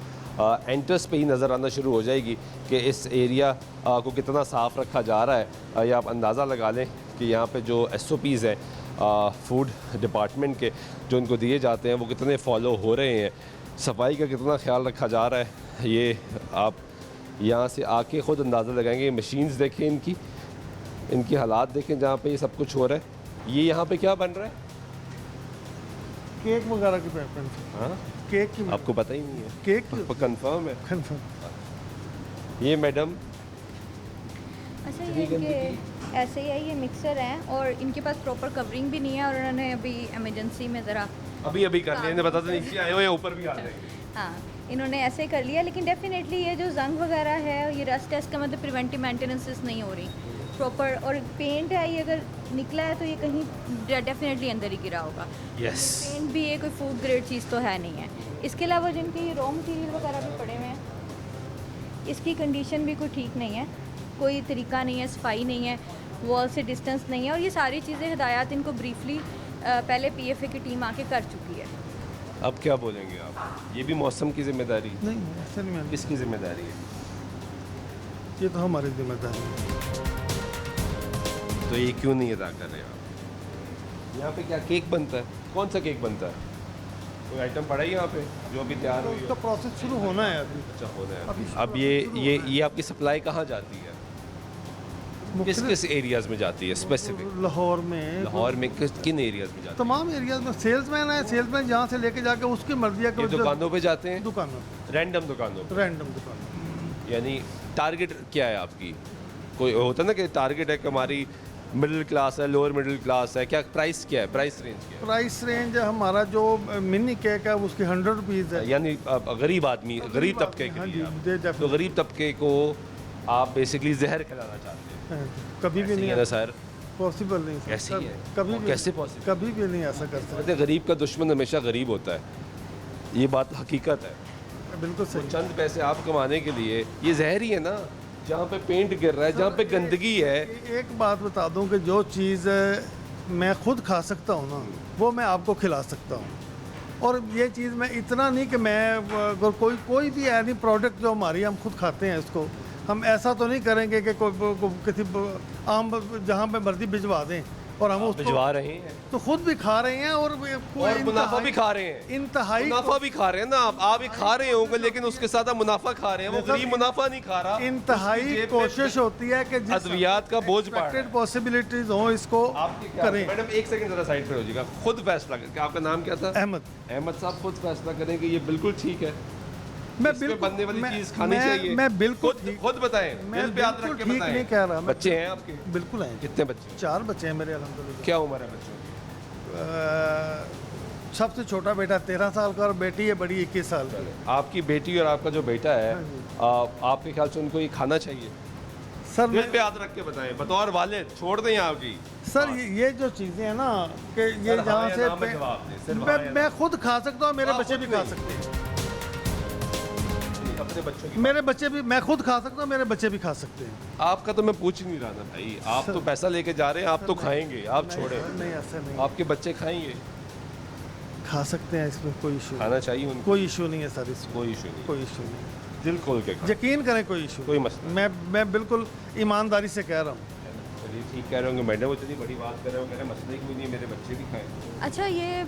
एंट्रेंस पे ही नज़र आना शुरू हो जाएगी कि इस एरिया को कितना साफ़ रखा जा रहा है। या आप अंदाज़ा लगा लें कि यहाँ पे जो SOPs हैं फूड डिपार्टमेंट के जो इनको दिए जाते हैं वो कितने फॉलो हो रहे हैं, सफाई का कितना ख्याल रखा जा रहा है। ये आप यहाँ से आके ख़ुद अंदाज़ा लगाएंगे। मशीन्स देखें, इनकी हालात देखें जहाँ पे ये सब कुछ हो रहा है। ये यहाँ पे क्या बन रहा है? केक वगैरह की प्रेफरेंस। हाँ, केक की आपको पता ही नहीं है? केक की आपको कंफर्म है? confirm। ये मैडम अच्छा, ये इनके ऐसे ही है, ये मिक्सर हैं और इनके पास प्रॉपर कवरिंग भी नहीं है और उन्होंने अभी इमरजेंसी में ज़रा अभी कर लिया, इन्हें पता तो नीचे आए हुए ऊपर भी आ जाएंगे। हाँ, इन्होंने ऐसे कर लिया। लेकिन डेफिनेटली ये जो जंग वगैरह है, ये रस्ट टेस्ट का मतलब प्रिवेंटिव मेंटेनेंस नहीं हो रही प्रॉपर। और पेंट है, ये अगर निकला है तो ये कहीं डेफिनेटली अंदर ही गिरा होगा। यस, पेंट भी ये कोई फूड ग्रेड चीज़ तो है नहीं है। इसके अलावा जिनके ये रॉ मटेरियल वगैरह भी पड़े हुए हैं, इसकी कंडीशन भी कोई ठीक नहीं है, कोई तरीका नहीं है, सफाई नहीं है, वॉल से डिस्टेंस नहीं है। और ये सारी चीज़ें हिदायत इनको ब्रीफली पहले PFA की टीम आके कर चुकी है। अब क्या बोलेंगे आप? ये भी मौसम की जिम्मेदारी? नहीं, ऐसे नहीं है। किसकी जिम्मेदारी है? ये तो हमारी जिम्मेदारी है। तो ये क्यों नहीं अदा कर रहे आप? यहाँ पे क्या केक बनता है? कौन सा केक बनता है? कोई आइटम पड़ा है यहाँ पे जो अभी तैयार हुई उसका है? प्रोसेस शुरू होना है अभी। अच्छा, हो रहा है। अभी अब ये आपकी सप्लाई कहाँ जाती है? किस किस एरियाज में जाती है स्पेसिफिक? लाहौर में, लाहौर में किन एरियाज में जाती है? तमाम एरियाज में सेल्समैन है, सेल्समैन जहाँ से लेके जाके उसकी मर्जी है ये कि दुकानों पे जाते हैं? दुकानों, रैंडम दुकानों पे? रैंडम दुकान। यानी टारगेट क्या है आपकी? कोई होता है ना कि टारगेट है कि हमारी मिडिल क्लास है, लोअर मिडिल क्लास है, क्या प्राइस क्या है? प्राइस रेंज क्या है? प्राइस रेंज हमारा जो मिनी केक है उसकी 100 रुपीज़ है। यानी गरीब आदमी, गरीब तबके के हाँ लिए जी, आप- दे तो definitely। गरीब तबके को आप बेसिकली जहर खिलाना चाहते हैं? कभी भी ऐसे ही नहीं है ना सर? पॉसिबल नहीं सर। कैसे ही है? कभी और भी कैसे possible? कभी भी नहीं ऐसा कर सकते। कहते हैं, गरीब का दुश्मन हमेशा गरीब होता है। ये बात हकीकत है। बिल्कुल सही। चंद पैसे आप कमाने के लिए ये जहर ही है ना। जहाँ पे पेंट गिर रहा है, जहाँ पे गंदगी है। एक बात बता दूं कि जो चीज़ मैं खुद खा सकता हूँ ना, वो मैं आपको खिला सकता हूँ। और ये चीज़ मैं इतना नहीं कि मैं अगर कोई भी एनी प्रोडक्ट जो हमारी हम खुद खाते हैं, इसको हम ऐसा तो नहीं करेंगे कि किसी आम जहाँ पे मर्जी भिजवा दें और हम उसको भिजवा रहे हैं तो खुद भी खा रहे हैं और मुनाफा भी खा रहे हैं। इंतहाई मुनाफा भी खा रहे हैं ना आप भी खा रहे होंगे, लेकिन उसके साथ आप मुनाफा खा रहे हैं। वो गरीब मुनाफा नहीं खा रहा। इंतहाई उसकी जेब पे कोशिश होती है कि अद्वियात का बोझ पड़ रहा है। पॉसिबिलिटीज हो इसको आपकी क्या करें। मैडम, एक सेकंड जरा साइड पर हो जाएगा। खुद फैसला करें। आपका नाम क्या था? अहमद साहब खुद फैसला करें कि ये बिल्कुल ठीक है, मैं इस पे बिल्कुल बनने वाली मैं- चीज खानी मैं- चाहिए। मैं बिल्कुल खुद बताएं, मैं दिल पे हाथ रख बिल्कुल के ठीक बताएं। नहीं कह रहा। मैं बच्चे हैं आपके? बिल्कुल हैं। कितने बच्चे? 4 बच्चे हैं मेरे अल्हम्दुलिल्लाह। क्या उम्र है बच्चों की? सबसे छोटा बेटा 13 साल का और बेटी है बड़ी 21 साल की। आपकी बेटी और आपका जो बेटा है, आपके ख्याल से उनको ये खाना चाहिए? सर दिल पे हाथ रख के बताएं, बतौर वालिद। छोड़ दें आपकी। सर ये जो चीज़ें हैं ना कि ये सर, जहाँ हाँ या से ना में जवाब दें, सिर्फ हाँ या मैं ना। खुद खा सकता हूँ, मेरे हाँ, बच्चे खुद भी खा भी। सकते हैं। अपने बच्चों की मेरे बच्चे भी, मैं खुद खा सकता हूँ, मेरे बच्चे भी खा सकते हैं। आपका तो मैं पूछ ही नहीं रहा था भाई। आप तो पैसा लेके जा रहे हैं, आप तो खाएंगे, आप छोड़े। नहीं ऐसा नहीं, आपके बच्चे खाएंगे, खा सकते हैं, इसमें कोई इशू खाना चाहिए उनको, कोई इशू नहीं है सर, इसमें कोई इशू नहीं, कोई इशू नहीं। दिल खोल के खाएं। यकीन करें कोई इशू कोई मसला मैं बिल्कुल ईमानदारी से कह रहा हूँ। चलिए ठीक कह रहे होंगे मैडम, वो इतनी बड़ी बात कर रहे हो, कह रहे हैं मसले कोई नहीं है, मेरे बच्चे भी खाएं। अच्छा, ये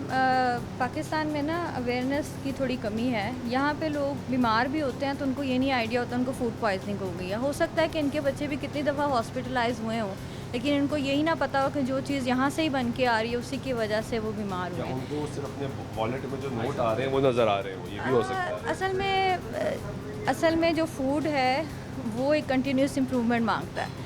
पाकिस्तान में ना अवेयरनेस की थोड़ी कमी है। यहाँ पे लोग बीमार भी होते हैं तो उनको ये नहीं आइडिया होता उनको फूड पॉइजनिंग हो गई है। हो सकता है कि इनके बच्चे भी कितनी दफ़ा हॉस्पिटलाइज हुए हों, लेकिन इनको यही ना पता हो कि जो चीज़ यहाँ से ही बन के आ रही है उसी की वजह से वो बीमार हुए या हैं। उनको सिर्फ अपने वॉलेट में जो नोट आ रहे हैं वो नज़र आ रहे हैं, वो ये भी हो सकता है। असल में जो फूड है वो एक कंटिन्यूस इम्प्रूवमेंट मांगता है।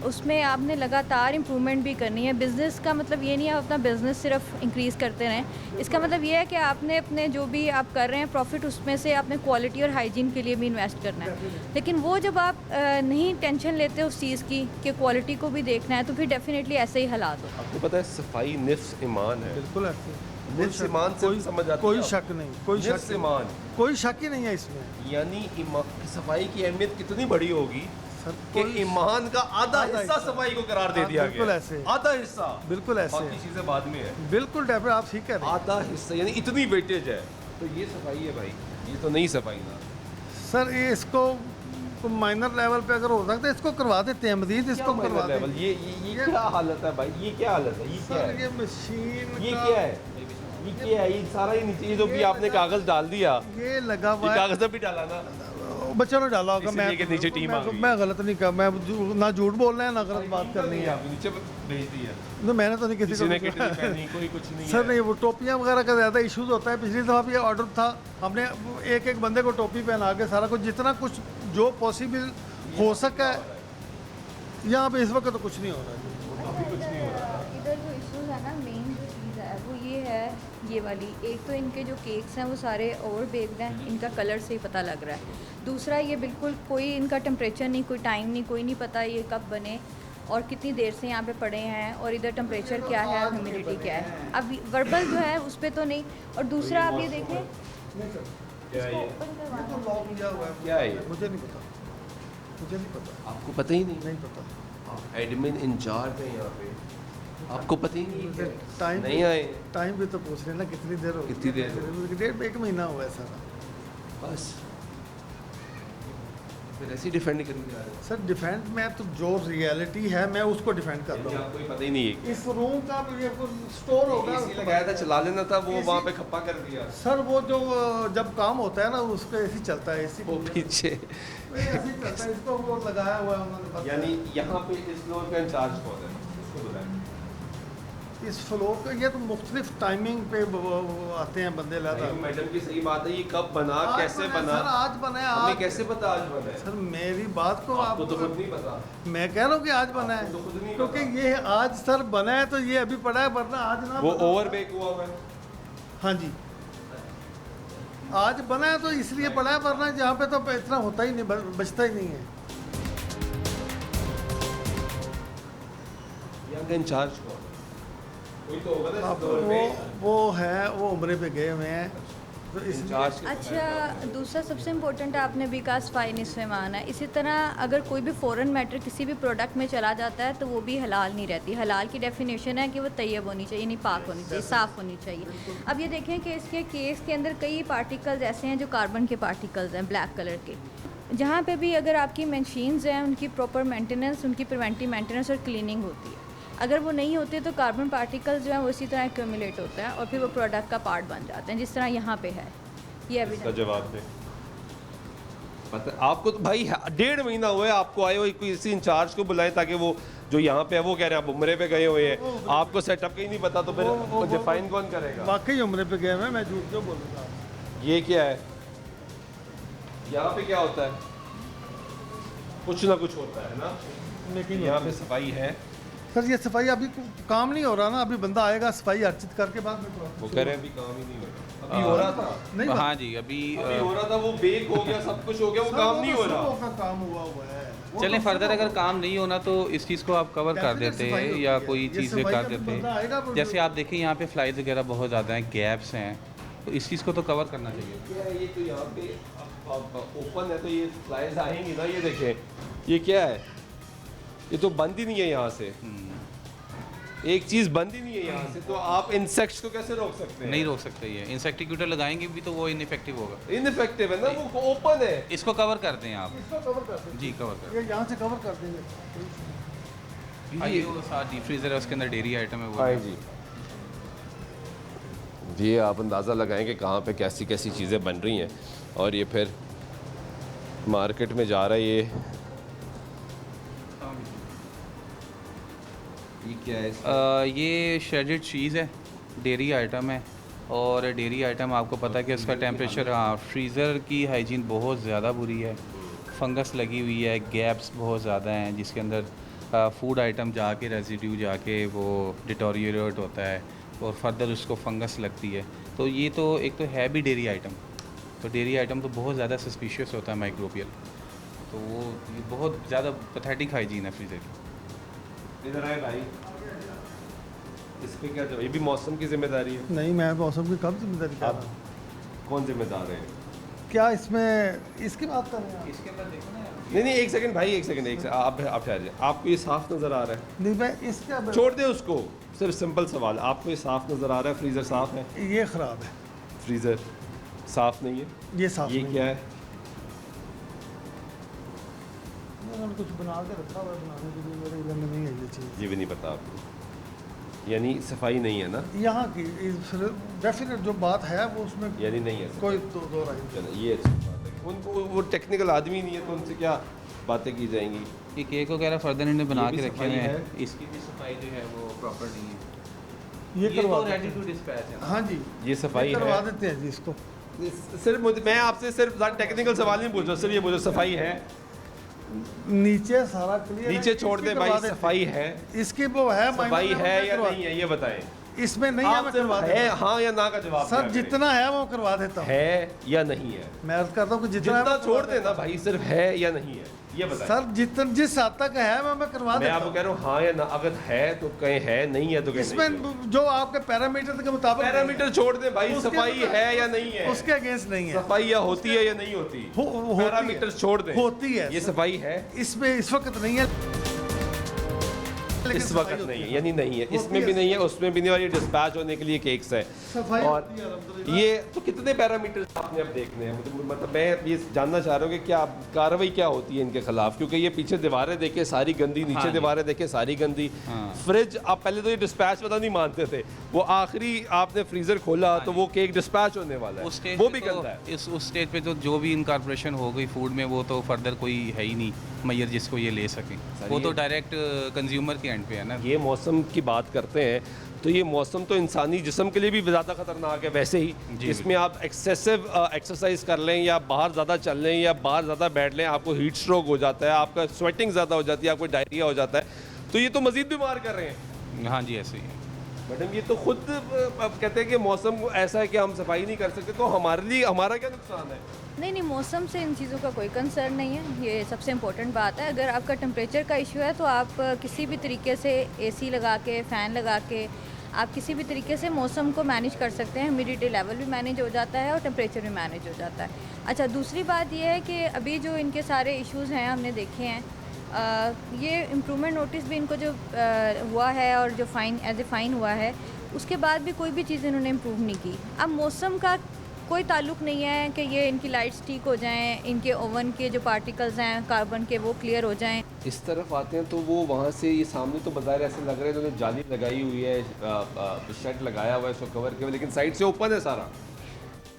उसमें आपने लगातार इम्प्रूवमेंट भी करनी है। बिज़नेस का मतलब ये नहीं है आप अपना बिज़नेस सिर्फ इंक्रीज़ करते रहें। इसका मतलब ये है कि आपने अपने जो भी आप कर रहे हैं प्रॉफिट, उसमें से आपने क्वालिटी और हाइजीन के लिए भी इन्वेस्ट करना है। लेकिन वो जब आप नहीं टेंशन लेते उस चीज़ की कि क्वालिटी को भी देखना है, तो फिर डेफिनेटली ऐसे ही हालात हो। आपको पता है सफाई निफ्स ईमान है। बिल्कुल ऐसे निर्सिमान से कोई समझ आती कोई है शक नहीं, कोई शक नहीं, निर्सिमान कोई शक ही नहीं है इसमें यानी सफाई की अहमियत कितनी बड़ी होगी सर। कि कोई ईमान का आधा आधा हिस्सा हिस्सा। सफाई को करार दे हाँ, दिया बिल्कुल गया ऐसे। आधा हिस्सा बिल्कुल ऐसे बाकी है। चीजें बाद में है बिल्कुल डेफिनेट आप ठीक कह रहे हैं आधा हिस्सा यानी इतनी वेटेज है तो ये सफाई है भाई ये तो नहीं सफाई ना सर। ये इसको माइनर लेवल पे अगर हो सकता है इसको करवा देते हैं, मजीद इसको क्या करवा minor level? दें। ये क्या हालत है भाई ये क्या हालत है ये क्या सर है ये मशीन ये का क्या है ये क्या है ये सारा ही नीचे ये जो भी आपने कागज डाल दिया ये लगा ये हुआ है। कागज भी डाला ना बच्चों ने डाला होगा। इसलिए कि नीचे टीम आ गई। मैं गलत नहीं कर, मैं ना झूठ बोलना है ना गलत बात करनी है। आपने नीचे भेज दिया तो मैंने तो नहीं किसी किसी ने को किट नहीं पहनी कोई कुछ नहीं सर है। नहीं, वो टोपियाँ वगैरह का ज़्यादा इश्यूज होता है। पिछली दफ़ा भी ऑर्डर था, हमने एक एक बंदे को टोपी पहना के सारा कुछ जितना कुछ जो पॉसिबल हो सका है। यहाँ पे इस वक्त तो कुछ नहीं हो रहा है। इधर जो इश्यूज है ना, मेन जो चीज़ है वो ये है, ये वाली। एक तो इनके जो केक्स हैं वो सारे ओवर बेक्ड हैं, इनका कलर से ही पता लग रहा है। दूसरा ये बिल्कुल कोई इनका टेम्परेचर नहीं, कोई टाइम नहीं, कोई नहीं पता ये कब बने और कितनी देर से यहाँ पे पड़े हैं और इधर टेम्परेचर क्या है, ह्यूमिडिटी क्या है। अब वर्बल जो है उस पर तो नहीं। और दूसरा आप ये देखें, क्या है ये? ओपन करवाना तो लॉक किया हुआ है। क्या है ये? मुझे नहीं पता, मुझे नहीं पता, आपको पता ही नहीं नहीं पता। आप एडमिन इंचार्ज हैं यहाँ पे आपको पता ही नहीं है टाइम नहीं आए टाइम भी तो पूछ रहे हैं ना, कितनी देर हो गई? कितनी देर हो डेढ़ एक महीना हुआ है सारा। बस फिर ऐसे ही डिफेंड करने जा रहे हैं सर डिफेंड में तो जो रियलिटी है मैं उसको डिफेंड कर यानी रहा हूँ। आपको ही पता ही नहीं है इस रूम का ये स्टोर होगा एसी लगाया था चला लेना था वो AC वहाँ पे खप्पा कर दिया सर। वो जो जब काम होता है ना उस पे ऐसी चलता है, ऐसी वो पीछे ऐसी चलता है। इसको वो लगाया हुआ है उन्होंने पता यानी यहाँ पे इस फ्लोर का इंचार्ज कौन है इसको बताएं इस फ्लोर का ये तो मुख्तलिफ टाइमिंग पे आते हैं बंदे लाता नहीं, मैडम की सही बात है ये कब बना आज कैसे बना है, बना सर आज बना है। हमें आज कैसे पता आज बना है सर मेरी बात को आपको तो खुद नहीं पता मैं कह रहा हूँ कि आज बना है आपको तो खुद नहीं क्योंकि पता। ये आज सर बना है तो ये अभी पड़ा है, वरना आज ना वो बना। ओवर बेक हुआ हुआ है हाँ जी आज बना है तो इसलिए पड़ा है, वरना यहाँ पे तो इतना होता ही नहीं, बचता ही नहीं है। यहाँ का इंचार्ज कौन कोई तो होगा ना अब इस फ्लोर पे वो है वो उम्रे पे गए हुए हैं तो इसलिए इंचार्ज अच्छा, दूसरा सबसे इम्पोर्टेंट है आपने भी कहा सफाई निस्फ़े ईमान है। इसी तरह अगर कोई भी फ़ॉरेन मैटर किसी भी प्रोडक्ट में चला जाता है तो वो भी हलाल नहीं रहती। हलाल की डेफिनेशन है कि वो तैयब होनी चाहिए, यानी पाक होनी चाहिए, साफ़ होनी चाहिए। अब ये देखें कि इसके केस के अंदर कई पार्टिकल्स ऐसे हैं जो कार्बन के पार्टिकल्स हैं, ब्लैक कलर के। जहाँ पे भी अगर आपकी मशीन्स हैं उनकी प्रॉपर मेंटेनेंस, उनकी प्रिवेंटिव मेंटेनेंस और क्लीनिंग होती है। अगर वो नहीं होते तो कार्बन पार्टिकल्स जो हैं वो इसी तरह एक्यूमुलेट होते हैं और फिर वो प्रोडक्ट का पार्ट बन जाते हैं, जिस तरह यहाँ पे है। ये अभी इसका जवाब दे पता आपको तो भाई 1.5 महीना हुआ है आपको आए हुए किसी इंचार्ज को बुलाएं ताकि वो जो यहाँ पे है वो कह रहे हैं आप उम्रे पे गए हुए हैं आपको सेटअप का ही नहीं पता तो फिर डिफाइन कौन करेगा वाकई उम्रे पे गए हुए हैं, मैं झूठ क्यों बोलूँगा। ये क्या है यहाँ पे क्या होता है कुछ ना कुछ होता है ना लेकिन यहाँ पे सफाई है सर ये सफाई अभी काम नहीं हो रहा ना, अभी बंदा आएगा सफाई अर्चित करके बाद में वो कह रहे हैं अभी काम ही नहीं हो रहा अभी हो रहा था नहीं हाँ जी अभी अभी हो रहा था वो बेक हो गया सब कुछ हो गया वो काम नहीं हो रहा काम हुआ है। वो चलें तो फर्दर अगर काम नहीं होना तो इस चीज़ को आप कवर कर Definitely देते सफाई हैं होती या है। कोई ये चीज़ें सफाई कर का देते बंदा आएगा हैं। जैसे आप देखें यहाँ पे फ्लाइज वगैरह बहुत ज़्यादा हैं, गैप्स हैं, तो इस चीज़ को तो कवर करना चाहिए। क्या है ये तो यहाँ पे ओपन है तो ये फ्लाइज आएंगी ना ये देखें ये क्या है ये तो बंद ही नहीं है यहाँ से एक चीज़ बंद ही नहीं है यहाँ से तो आप इंसेक्ट्स को कैसे रोक सकते हैं नहीं रोक सकते ये इंसेक्टिक्यूटर लगाएंगे भी तो वो इनइफेक्टिव होगा। इनफेक्टिव है ना वो ओपन है इसको कवर कर दें आप इसको कवर कर देंगे, जी कवर कर ये यहाँ से कवर कर देंगे। आइए वो साथ डीप फ्रीजर है उसके अंदर डेयरी आइटम है वो हाँ जी ये आप अंदाज़ा लगाएं कि कहाँ पे कैसी कैसी चीज़ें बन रही हैं और ये फिर मार्केट में जा रहा है ये क्या है ये शेडेड चीज़ है, डेयरी आइटम है और डेयरी आइटम आपको पता है कि उसका टेम्परेचर फ्रीज़र की हाइजीन बहुत ज़्यादा बुरी है, फंगस लगी हुई है, गैप्स बहुत ज़्यादा हैं जिसके अंदर फूड आइटम जाके रेजिड्यू जाके वो डिटोरिएट होता है और फर्दर उसको फंगस लगती है। तो ये तो एक तो है भी डेयरी आइटम, तो डेयरी आइटम तो बहुत ज़्यादा सस्पिशियस होता है माइक्रोबियल, तो वो ये बहुत ज़्यादा पैथेटिक हाइजीन है फ्रीज़र की। इधर आए भाई इस पे क्या जवाब? ये भी मौसम की जिम्मेदारी है। नहीं, मैं मौसम की कब जिम्मेदारी कर आप रहा हूँ? कौन जिम्मेदार है? क्या इसमें इसकी बात कर रहे हैं आप? इसके अंदर देखो ना नहीं, एक सेकंड भाई, एक सेकंड, आप ठहर जाए। आपको ये साफ नज़र आ रहा है? नहीं, मैं इसका छोड़ दे उसको, सिर्फ सिंपल सवाल, आपको ये साफ नज़र आ रहा है? फ्रीज़र साफ है? ये ख़राब है, फ्रीज़र साफ नहीं है? ये साफ ये नहीं क्या है? उन्होंने कुछ बना के रखा हुआ है, बनाने के लिए मेरे इधर में नहीं है ये चीज़। ये भी नहीं पता आपको? यानी सफाई नहीं है ना? यहाँ की डेफिनेट जो बात है वो उसमें यानी नहीं है कोई दो राय नहीं। चलो, ये अच्छी बात है। उनको वो टेक्निकल आदमी नहीं है तो उनसे क्या बातें की जाएंगी? ये केक वगैरह फर्दर इन्होंने बना ये भी के रखे सफाई हुए हैं, है। इसकी भी सफाई जो है वो प्रॉपर नहीं है। ये ये करवा तो देते रेडी हैं। टू डिस्पैच है ना। हाँ जी, ये सफाई करवा है? देते हैं जी इसको। सिर्फ मैं आपसे सिर्फ टेक्निकल सवाल नहीं पूछ रहा, सिर्फ ये पूछो सफाई है? नीचे सारा क्लियर नीचे छोड़ दे भाई, सफाई है? इसकी वो है सफाई माइनर है लेवल पे या करवा- नहीं है ये बताएं। इसमें नहीं है, आप मैं सिर्फ करवा है देता हूँ। हाँ या ना का जवाब सर क्या जितना है वो करवा देता हूँ। है या नहीं है? मैं अर्ज करता हूँ कि जितना है जितना मैं छोड़ करवा देना भाई, सिर्फ है या नहीं है ये देता हूँ। बताएं। सर जितना जिस हद तक है मैं करवा मैं देता आपको हूँ। कह रहा हूँ हाँ या ना, अगर है तो कहें है, नहीं है तो कहें नहीं है। इसमें जो आपके पैरामीटर के मुताबिक पैरामीटर छोड़ दे भाई, उसके सफाई मुताबिक- है या नहीं है? उसके अगेंस्ट नहीं है, सफाई या होती है या नहीं होती? होती है। पैरामीटर छोड़ दे, होती है ये सर। सफाई है? इसमें इस वक्त नहीं है, लेकिन इस सफाई वक्त होती नहीं है। है, यानी नहीं है, होती इसमें है भी नहीं है, सफाई। उसमें भी नहीं, और ये डिस्पैच होने के लिए केक्स है। सफाई और होती है, अल्हम्दुलिल्लाह। ये तो कितने पैरामीटर्स आपने अब देखने हैं? मतलब मैं ये जानना चाह रहा हूँ कि क्या कार्रवाई क्या होती है इनके खिलाफ, क्योंकि ये पीछे दीवारें देखे सारी गंदी, नीचे हाँ जी। दीवारें देखे सारी गंदी, हाँ। फ्रिज आप पहले तो ये डिस्पैच पता नहीं मानते थे, वो आखिरी आपने फ्रीजर खोला तो वो केक डिस्पैच होने वाला उस है, स्टेज वो पे भी तो- गंदा है। उस स्टेज पे तो जो भी इनकॉर्पोरेशन हो गई फूड में, वो तो फर्दर कोई है ही नहीं मैयर जिसको ये ले सके। वो तो ये- डायरेक्ट कंज्यूमर के एंड पे है ना। ये मौसम की बात करते हैं तो ये मौसम तो इंसानी जिस्म के लिए भी ज़्यादा ख़तरनाक है वैसे ही। जी, इसमें आप एक्सेसिव एक्सरसाइज कर लें या बाहर ज़्यादा चल लें या बाहर ज़्यादा बैठ लें, आपको हीट स्ट्रोक हो जाता है, आपका स्वेटिंग ज़्यादा हो जाती है, आपको डायरिया हो जाता है, तो ये तो मज़ीद बीमार कर रहे हैं। हाँ जी, ऐसे ही है। मैडम ये तो खुद अब कहते हैं कि मौसम ऐसा है कि हम सफाई नहीं कर सकते, तो हमारे लिए हमारा क्या नुकसान है? नहीं, मौसम से इन चीज़ों का कोई कंसर्न नहीं है, ये सबसे इम्पोर्टेंट बात है। अगर आपका टेम्परेचर का इशू है तो आप किसी भी तरीके से एसी लगा के, फ़ैन लगा के, आप किसी भी तरीके से मौसम को मैनेज कर सकते हैं। ह्यूमिडिटी लेवल भी मैनेज हो जाता है और टेम्परेचर भी मैनेज हो जाता है। अच्छा, दूसरी बात ये है कि अभी जो इनके सारे इश्यूज़ हैं हमने देखे हैं, ये इम्प्रूवमेंट नोटिस भी इनको जो हुआ है और जो फ़ाइन एज ए फ़ाइन हुआ है, उसके बाद भी कोई भी चीज़ इन्होंने इम्प्रूव नहीं की। अब मौसम का कोई ताल्लुक़ नहीं है कि ये इनकी लाइट्स ठीक हो जाएं, इनके ओवन के जो पार्टिकल्स हैं कार्बन के वो क्लियर हो जाएं। इस तरफ आते हैं तो वो वहाँ से ये सामने तो बाजार ऐसे लग रहे हैं, उन्होंने जाली लगाई हुई है, शेड लगाया हुआ है इसको कवर के हुए, लेकिन साइड से ओपन है सारा।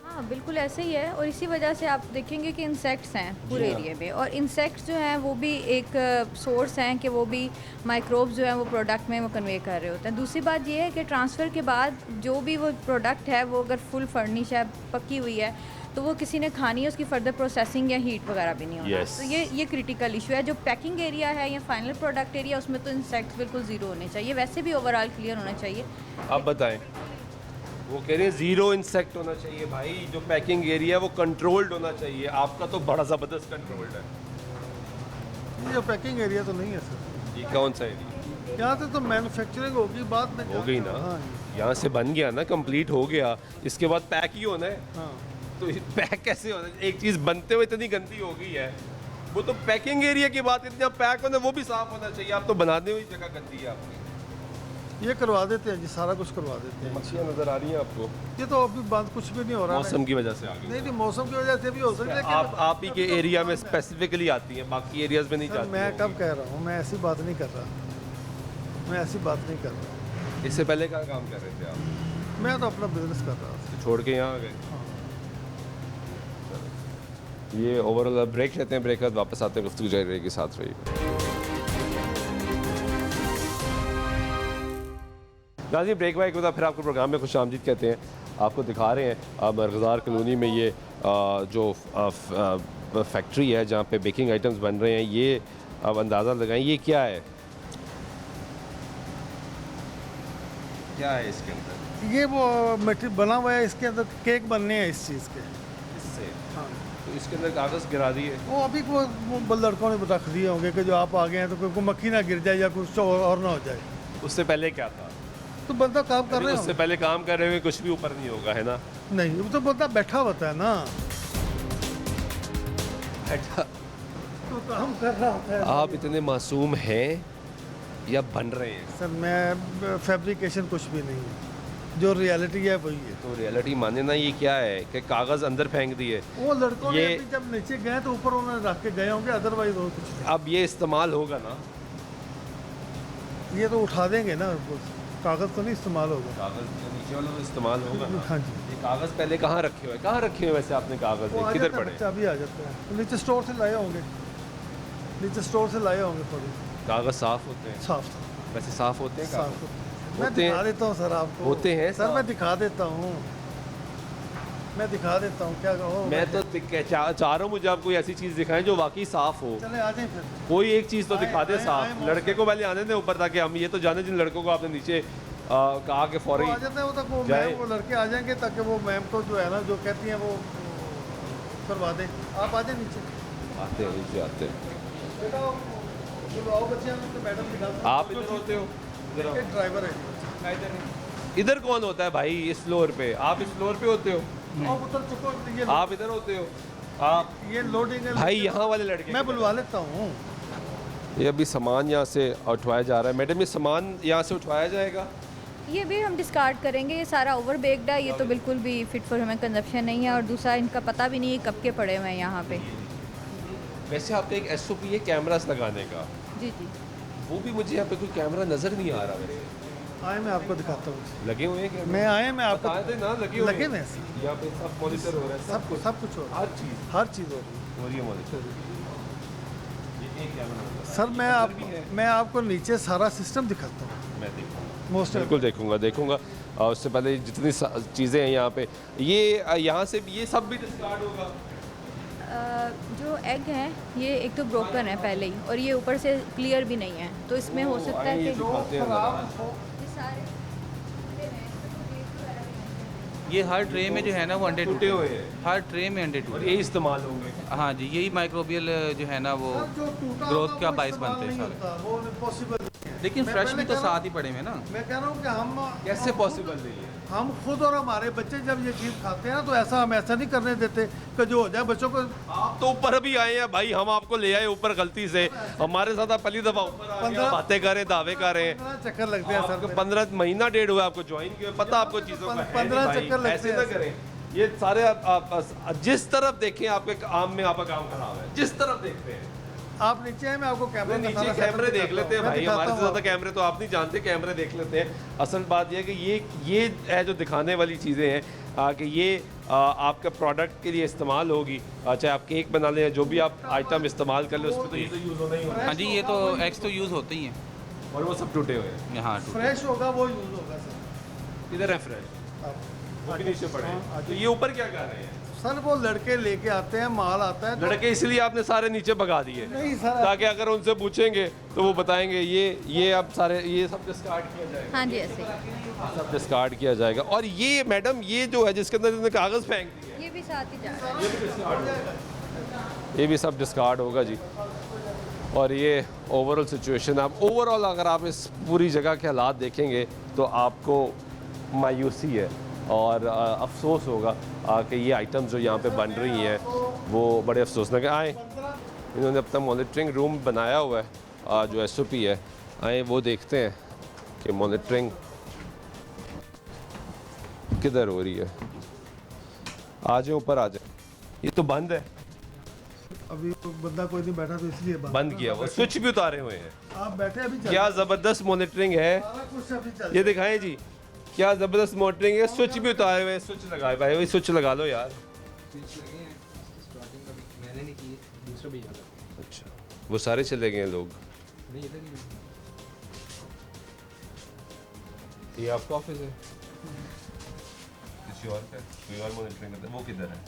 हाँ, बिल्कुल ऐसे ही है, और इसी वजह से आप देखेंगे कि इंसेक्ट्स हैं पूरे जी हाँ। एरिया में, और इंसेक्ट्स जो हैं वो भी एक सोर्स हैं कि वो भी माइक्रोब्स जो हैं वो प्रोडक्ट में वो कन्वे कर रहे होते हैं। दूसरी बात ये है कि ट्रांसफ़र के बाद जो भी वो प्रोडक्ट है वो अगर फुल फर्निश है, पकी हुई है, तो वो किसी ने खानी है, उसकी फर्दर प्रोसेसिंग या हीट वगैरह भी नहीं होना। Yes. तो ये क्रिटिकल इशू है। जो पैकिंग एरिया है या फाइनल प्रोडक्ट एरिया, उसमें तो इंसेक्ट्स बिल्कुल ज़ीरो होने चाहिए, वैसे भी ओवरऑल क्लियर होना चाहिए। आप बताएं, वो कह रहे हैं ज़ीरो इंसेक्ट होना चाहिए भाई, जो पैकिंग एरिया है वो कंट्रोल्ड होना चाहिए, आपका तो बड़ा ज़बरदस्त कंट्रोल्ड है। ये पैकिंग एरिया तो नहीं है सर, ये कौन सा एरिया? यहाँ से तो मैन्युफैक्चरिंग होगी बाद में। हो गई ना, हाँ जी, यहाँ से बन गया ना, कंप्लीट हो गया, इसके बाद पैक ही होना है। हाँ। तो पैक कैसे होना है? एक चीज़ बनते हुए इतनी गंदी हो गई है, वो तो पैकिंग एरिया की बात, इतना पैक होना वो भी साफ़ होना चाहिए, आप तो बनाने हुई जगह गंदी है आपकी। ये करवा देते हैं जी, सारा कुछ करवा देते हैं। मक्खियाँ नज़र आ रही हैं आपको? ये तो अभी बात कुछ भी नहीं हो रहा है। मौसम की वजह से आ गई। नहीं, मौसम की वजह से भी हो सकता है कि आप ही के एरिया में स्पेसिफिकली आती हैं, बाकी एरियाज में नहीं सर, जाती मैं होंगी। कब कह रहा हूँ, मैं ऐसी बात नहीं कर रहा, मैं ऐसी बात नहीं कर रहा। इससे पहले क्या काम कर रहे थे आप? मैं तो अपना बिजनेस कर रहा था। छोड़ के यहाँ आ गए? ये ओवरऑल ब्रेक लेते हैं, ब्रेक के बाद वापस आते हैं, गुफ्तगू जारी रहेगी, साथ रहिए। नाज़रीन, ब्रेक वाइक के बाद फिर आपको प्रोग्राम में खुश आमदीद कहते हैं। आपको दिखा रहे हैं मरगज़ार कॉलोनी में ये जो फैक्ट्री है जहाँ पे बेकिंग आइटम्स बन रहे हैं, ये अब अंदाज़ा लगाएं ये क्या है? क्या है इसके अंदर? ये वो मटेरियल बना हुआ है, इसके अंदर केक बनने हैं इस चीज़ के। इससे हाँ, तो इसके अंदर कागज़ गिरा दिए। वो अभी वो लड़कों ने रख दिए होंगे कि जो आप आ गए हैं तो कोई मक्खी ना गिर जाए या कुछ और ना हो जाए। उससे पहले क्या था? तो बंदा काम कर रहे उससे हो पहले काम कर रहे हुए कुछ भी ऊपर नहीं होगा, है ना? नहीं, वो तो बंदा बैठा होता है ना, तो काम कर रहा होता है। आप इतने मासूम हैं या बन रहे हैं? सर मैं फैब्रिकेशन कुछ भी नहीं है, जो रियलिटी है वही है। तो रियलिटी माने ना, ये क्या है कि कागज़ अंदर फेंक दिए, वो लड़कों ने ये- अभी जब नीचे गए तो ऊपर उन्होंने रख के गए होंगे, अदरवाइज और कुछ नहीं। अब ये इस्तेमाल होगा ना? ये तो उठा देंगे ना, वो कागज़ तो नहीं इस्तेमाल होगा। कागज़ के नीचे वाला तो इस्तेमाल होगा ना? हाँ जी, ये कागज़ पहले कहाँ रखे हुए, कहाँ रखे हुए वैसे आपने कागज़? वो आ किधर जाता है, पड़े? बच्चा अभी आ जाता है, तो नीचे स्टोर से लाए होंगे, नीचे स्टोर से लाए होंगे थोड़ी कागज़ साफ़ होते हैं? साफ वैसे साफ़ होते हैं साफ कागज़? मैं होते दिखा हैं, देता हूँ सर आपको। होते हैं सर, साफ। मैं दिखा देता हूँ, मैं दिखा देता हूँ, क्या कहो। मैं तो चाह रहा हूँ मुझे आप कोई ऐसी चीज़ दिखाएं जो वाकई साफ़ हो। चले आ जाए फिर। कोई एक चीज़ तो दिखा दे आए- साफ। आए- लड़के को पहले आने दें ऊपर, ताकि हम ये तो जाने जिन लड़कों को आपने नीचे कहा कि वो फौरी आ जाते हैं, वो तक वो जाए। मैम, वो लड़के आ जाएंगे, ताकि वो मैम को जो है ना, जो कहती हैं वो करवा दें। आप आ जाए नीचे। आते हैं, नीचे आते हैं। बेटा जो आओ बच्चे, हम तो मैडम दिखा दो। आप इधर होते हो? इधर आओ। एक ड्राइवर है। इधर कौन होता है भाई इस फ्लोर पे? आप इस फ्लोर पे होते हो? और उतर चुको, ये आप इधर होते हो? आप ये लोडिंग है। भाई यहाँ वाले लड़के मैं बुलवा लेता हूँ। ये अभी सामान यहाँ से उठवाया जा रहा है। मैडम, ये सामान यहाँ से उठवाया जाएगा? ये भी हम डिस्कार्ड करेंगे, ये सारा ओवर बेक्ड है, ये तो बिल्कुल भी फिट फॉर ह्यूमन कंजप्शन नहीं है, और दूसरा इनका पता भी नहीं है कब के पड़े हुए हैं यहाँ पे। वैसे आपका एक SOP है कैमरास लगाने का, जी जी। वो भी मुझे यहाँ पे कोई कैमरा नज़र नहीं आ रहा। वैसे आए, मैं आपको दिखाता हूँ। लगे हुए हैं कैमरे? मैं आए, मैं आपको बताए थे ना, लगे हुए लगे हैं। हुए हैं। यहाँ पे सब मॉनिटर हो रहा है, सब कुछ हो रहा है, हर चीज़ हर चीज़ हो रही है। हो रही है मॉनिटर। ये एक कैमरा होता है। सर मैं आपको नीचे सारा सिस्टम दिखाता हूँ। मैं देखूँगा, मोस्ट बिल्कुल देखूँगा। और उससे पहले जितनी चीज़ें हैं यहाँ पे, ये यहाँ से भी ये सब भी डिस्कार्ड होगा? जो एग हैं ये एक तो ब्रोकन है पहले ही, और ये ऊपर से क्लियर भी नहीं है, तो इसमें हो सकता है ये कि दिखाते हैं ज़रा। ये सारे ये हर ट्रे में जो है ना वो अंडे टूटे हुए हैं हर ट्रे में अंडे और टूटे। ये इस्तेमाल होंगे। हाँ जी, यही माइक्रोबियल जो है ना वो ग्रोथ का बायस बनते हैं सारे। वो पॉसिबल। लेकिन मैं फ्रेश पहले भी तो कह रहा साथ ही पड़े हुए ना। मैं कह रहा हूँ कि हम कैसे पॉसिबल नहीं है? हम खुद और हमारे बच्चे जब ये चीज़ खाते हैं ना, तो हम ऐसा नहीं करने देते कि जो हो जाए बच्चों को। आप तो ऊपर भी आए हैं भाई, हम आपको ले आए ऊपर गलती से, हमारे साथ आप पहली दफा ऊपर आ गए, बातें कर रहे, दावे कर रहे हैं। 15 चक्कर लगते हैं सर। 15 महीना डेढ़ हुआ आपको ज्वाइन किया, पता आपको चीज़ों का है 15 नहीं भाई, चक्कर लगते ऐसे हैं ना ऐसे। करें। ये सारे आप जिस तरफ देखें आपके काम में आपका काम खराब है, जिस तरफ देखते हैं। आप नीचे हैं, मैं आपको कैमरे का नीचे सारा कैमरे setup देख लेते हैं मैं भाई, दिखाता हमारे से हूँ ज़्यादा आपको। कैमरे तो आप नहीं जानते, कैमरे देख लेते हैं। असल बात यह है कि ये है जो दिखाने वाली चीज़ें हैं कि ये आपका प्रोडक्ट के लिए इस्तेमाल होगी, चाहे आप केक बना लें, जो भी आप आइटम इस्तेमाल कर लें, उसमें तो ये तो यूज़ होना ही होना हाँ जी, ये तो एग्स तो यूज़ होते ही हैं। है। और वो सब टूटे हुए हैं। यहाँ फ्रेश होगा वो यूज़ होगा सर। इधर है फ्रेश, आप- वो भी नीचे पड़े हैं। हाँ, तो ये ऊपर क्या कर रहे हैं? सर वो लड़के लेके आते हैं, माल आता है तो- लड़के इसलिए आपने सारे नीचे भगा दिए नहीं सर, ताकि अगर उनसे पूछेंगे तो वो बताएंगे ये अब सारे ये सब डिस्कार्ड किया जाएगा, हाँ जी ऐसे सब डिस्कार्ड किया जाएगा। और ये मैडम, ये जो है जिसके अंदर इन्होंने कागज़ फेंक दिए, ये भी साथ ही जा रहा है। ये भी सब डिस्कार्ड होगा जी। और ये ओवरऑल सिचुएशन, आप ओवरऑल अगर आप इस पूरी जगह के हालात देखेंगे तो आपको मायूसी है और अफसोस होगा कि ये आइटम्स जो यहाँ पे बन रही हैं वो बड़े अफसोसनाक हैं। आए, इन्होंने अपना मॉनिटरिंग रूम बनाया हुआ है, जो SOP है। आए वो देखते हैं कि मॉनिटरिंग किधर हो रही है। आ जाए ऊपर, आ जाए। ये तो बंद है, अभी तो बंदा कोई नहीं बैठा, तो इसलिए बंद किया हुआ, स्विच भी उतारे हुए हैं। आप बैठे अभी चल क्या ज़बरदस्त मॉनिटरिंग है, सारा कुछ अभी चल ये दिखाएं जी, क्या ज़बरदस्त मॉनिटरिंग है। स्विच भी उतारे हुए हैं, स्विच लगाए भाई, वही स्विच लगा लो यार। स्टार्टिंग का भी मैंने नहीं की, दूसरा भी याद है। अच्छा, वो सारे चले गए हैं लोग। नहीं इधर नहीं है। ये आपका ऑफिस है? किसी और का? कोई और मॉनिटरिंग करता है? वो किधर है?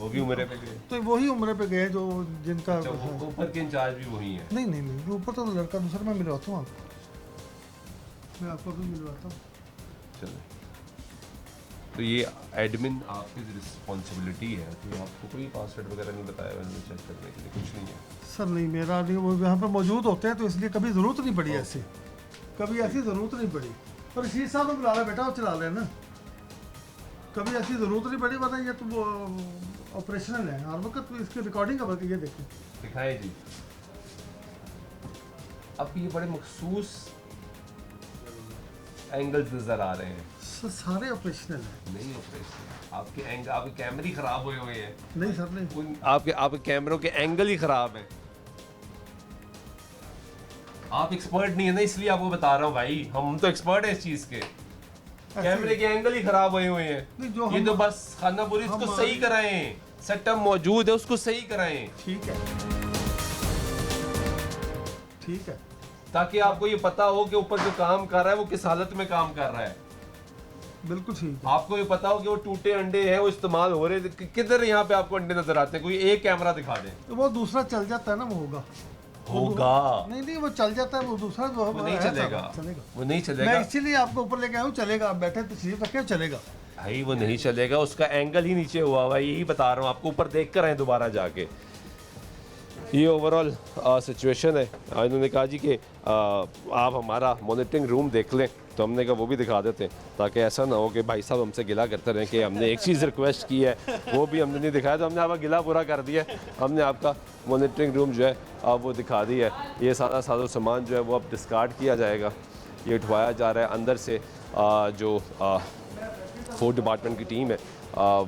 वो भी उम्र पे गए? तो वही उम्र पे गए जो जिनका अच्छा, वो ऊपर के इंचार्ज भी वही है? नहीं नहीं नहीं, ऊपर तो लड़का दूसरा, मैं मिलवाता हूँ आपको, मैं आपको भी मिलवाता हूँ। चलो, तो ये एडमिन आपकी रिस्पॉन्सिबिलिटी है, तो आपको कोई पासवर्ड वगैरह नहीं बताया मैंने चेक करने के लिए? कुछ नहीं है सर नहीं, मेरा नहीं, वो यहाँ पे मौजूद होते हैं तो इसलिए कभी ज़रूरत नहीं पड़ी ऐसी, कभी ऐसी ज़रूरत नहीं पड़ी। और रशीद साहब को बुला ले बेटा, वो चला लेना। कभी ऐसी ज़रूरत नहीं पड़ी, वरना ये तो वो ऑपरेशनल है हर वक्त। इसकी रिकॉर्डिंग का ये देखें, दिखाएं जी। अब ये बड़े मखसूस एंगल्स नजर आ रहे हैं। सारे ऑपरेशनल है। नहीं ऑपरेशन, आपके एंगल, आपके कैमरे खराब हुए हुए हैं। नहीं सर नहीं, आपके कैमरों के एंगल ही खराब है। आप एक्सपर्ट नहीं है ना, इसलिए आपको बता रहा हूँ भाई, हम तो एक्सपर्ट है इस चीज के। कैमरे के एंगल ही खराब हुए हुए हैं। नहीं, जो ये हम- तो बस खानापुरी इसको सही कराएं, सेटअप मौजूद है उसको सही कराएं, ठीक है, ठीक है। ताकि आपको ये पता हो कि ऊपर जो काम कर रहा है वो किस हालत में काम कर रहा है। बिल्कुल ठीक है। आपको ये पता हो कि वो टूटे अंडे हैं, वो इस्तेमाल हो रहे हैं। किधर यहाँ पे आपको अंडे नजर आते हैं? कोई एक कैमरा दिखा दें। तो वो दूसरा चल जाता है ना, वो होगा। नहीं नहीं, वो चल जाता है, वो दूसरा जो वो नहीं है, चलेगा, चलेगा। वो नहीं मैं चलेगा इसीलिए आपको ऊपर लेके आया हूँ, चलेगा। आप बैठे तशरीफ रखे, चलेगा। भाई वो नहीं चलेगा, उसका एंगल ही नीचे हुआ हुआ है, यही बता रहा हूँ आपको। ऊपर देख कर आए दोबारा जाके। ये ओवरऑल सिचुएशन है। इन्होंने कहा जी कि आप हमारा मॉनिटरिंग रूम देख लें, तो हमने कहा वो भी दिखा देते हैं, ताकि ऐसा ना हो कि भाई साहब हमसे गिला करते रहें कि हमने एक चीज़ रिक्वेस्ट की है वो भी हमने नहीं दिखाया, तो हमने आपका गिला पूरा कर दिया है। हमने आपका मॉनिटरिंग रूम जो है आप वो दिखा दी है। ये सारा सारा सामान जो है वो अब डिस्कार्ड किया जाएगा, ये उठवाया जा रहा है अंदर से। जो फूड डिपार्टमेंट की टीम है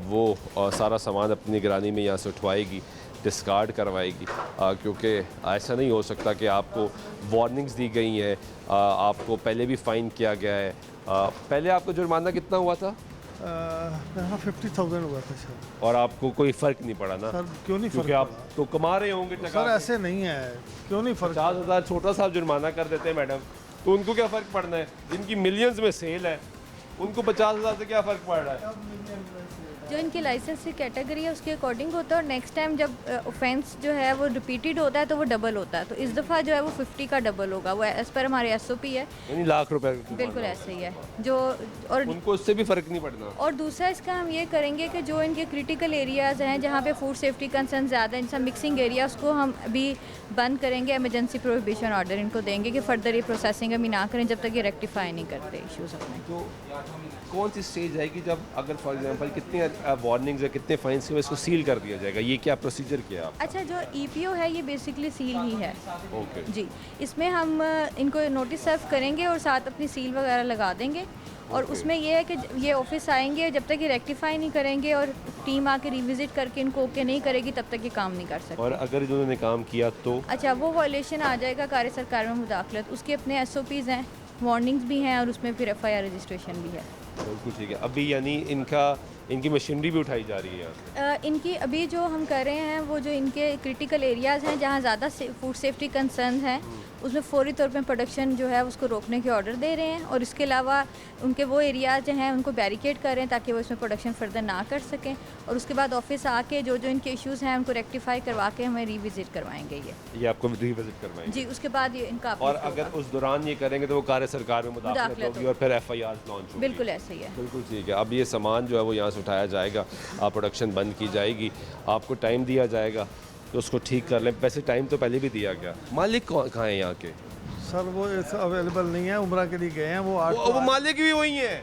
वो सारा सामान अपनी निगरानी में यहाँ से उठवाएगी, डिस्कार्ड करवाएगी, क्योंकि ऐसा नहीं हो सकता कि आपको वार्निंग्स दी गई हैं, आपको पहले भी फ़ाइन किया गया है। पहले आपको जुर्माना कितना हुआ था? 50,000 हुआ था सर। और आपको कोई फ़र्क नहीं पड़ा ना? सर क्यों नहीं क्योंकि फर्क आप तो कमा रहे होंगे पड़ा? टका। सर ऐसे नहीं है, क्यों नहीं फर्क? 50,000 छोटा सा जुर्माना कर देते हैं मैडम, तो उनको क्या फ़र्क पड़ना है? जिनकी मिलियंस में सेल है उनको 50,000 से क्या फ़र्क पड़ रहा है? जो इनकी लाइसेंस की कैटेगरी है उसके अकॉर्डिंग होता है, और नेक्स्ट टाइम जब ऑफेंस जो है वो रिपीटेड होता है तो वो डबल होता है। तो इस दफ़ा जो है वो 50 का डबल होगा, वो एज़ पर हमारे SOP है। यानी लाख रुपए बिल्कुल ऐसे ही है जो। और उनको उससे भी फ़र्क नहीं पड़ना। और दूसरा इसका हम ये करेंगे कि जो इनके क्रिटिकल एरियाज़ हैं जहाँ पे फूड सेफ्टी कंसर्न ज़्यादा है, जैसा मिक्सिंग एरिया, उसको हम अभी बंद करेंगे। एमरजेंसी प्रोहिबिशन ऑर्डर इनको देंगे कि फ़र्दर ये प्रोसेसिंग अभी ना करें जब तक ये रेक्टिफाई नहीं करते इश्यूज़ अपने। तो कौन सी स्टेज आएगी जब अगर फॉर एग्जांपल कितने वार्निंग्स या कितने फाइन्स के इसको सील कर दिया जाएगा? ये क्या प्रोसीजर किया आप? अच्छा, जो EPO है ये बेसिकली सील ही है। ओके जी, इसमें हम इनको नोटिस सर्व करेंगे और साथ अपनी सील वगैरह लगा देंगे। और उसमें ये है कि ये ऑफिस आएंगे, जब तक ये रेक्टिफाई नहीं करेंगे और टीम आके रिविजिट करके इनको ओके नहीं करेगी तब तक ये काम नहीं कर सकते। और अगर इन्होंने काम किया तो? अच्छा, वो वॉयलेशन आ जाएगा कार्य सरकार में मुदाखलत, उसके अपने SOPs हैं, वार्निंग्स भी हैं और उसमें फिर FIR रजिस्ट्रेशन भी है। बिल्कुल ठीक है। अभी यानी इनकी मशीनरी भी उठाई जा रही है यहाँ से? इनकी अभी जो हम कर रहे हैं वो जो इनके क्रिटिकल एरियाज़ हैं जहाँ ज़्यादा फूड सेफ्टी कंसर्न है, उसमें फौरी तौर पे प्रोडक्शन जो है उसको रोकने के ऑर्डर दे रहे हैं। और इसके अलावा उनके वो एरियाज जो हैं उनको बैरिकेड कर रहे हैं ताकि वो इसमें प्रोडक्शन फर्दर ना कर सकें। और उसके बाद ऑफिस आके जो जो इनके इश्यूज़ हैं उनको रेक्टिफाई करवा के हमें रिविजिट करवाएंगे ये आपको रिविजिट करवाएंगे जी। उसके बाद ये इनका और अगर उस दौरान ये करेंगे तो वो कार्य सरकार में मुदाखलत होगी और फिर FIR लॉन्च होगी। बिल्कुल ऐसे ही है। बिल्कुल ठीक है। अब ये सामान जो है वो यहाँ से उठाया जाएगा, प्रोडक्शन बंद की जाएगी, आपको टाइम दिया जाएगा तो उसको ठीक कर लें। वैसे टाइम तो पहले भी दिया गया। मालिक कहाँ है यहाँ के? सर वो अवेलेबल नहीं है, उम्रा के लिए गए हैं वो। वो मालिक भी वही है,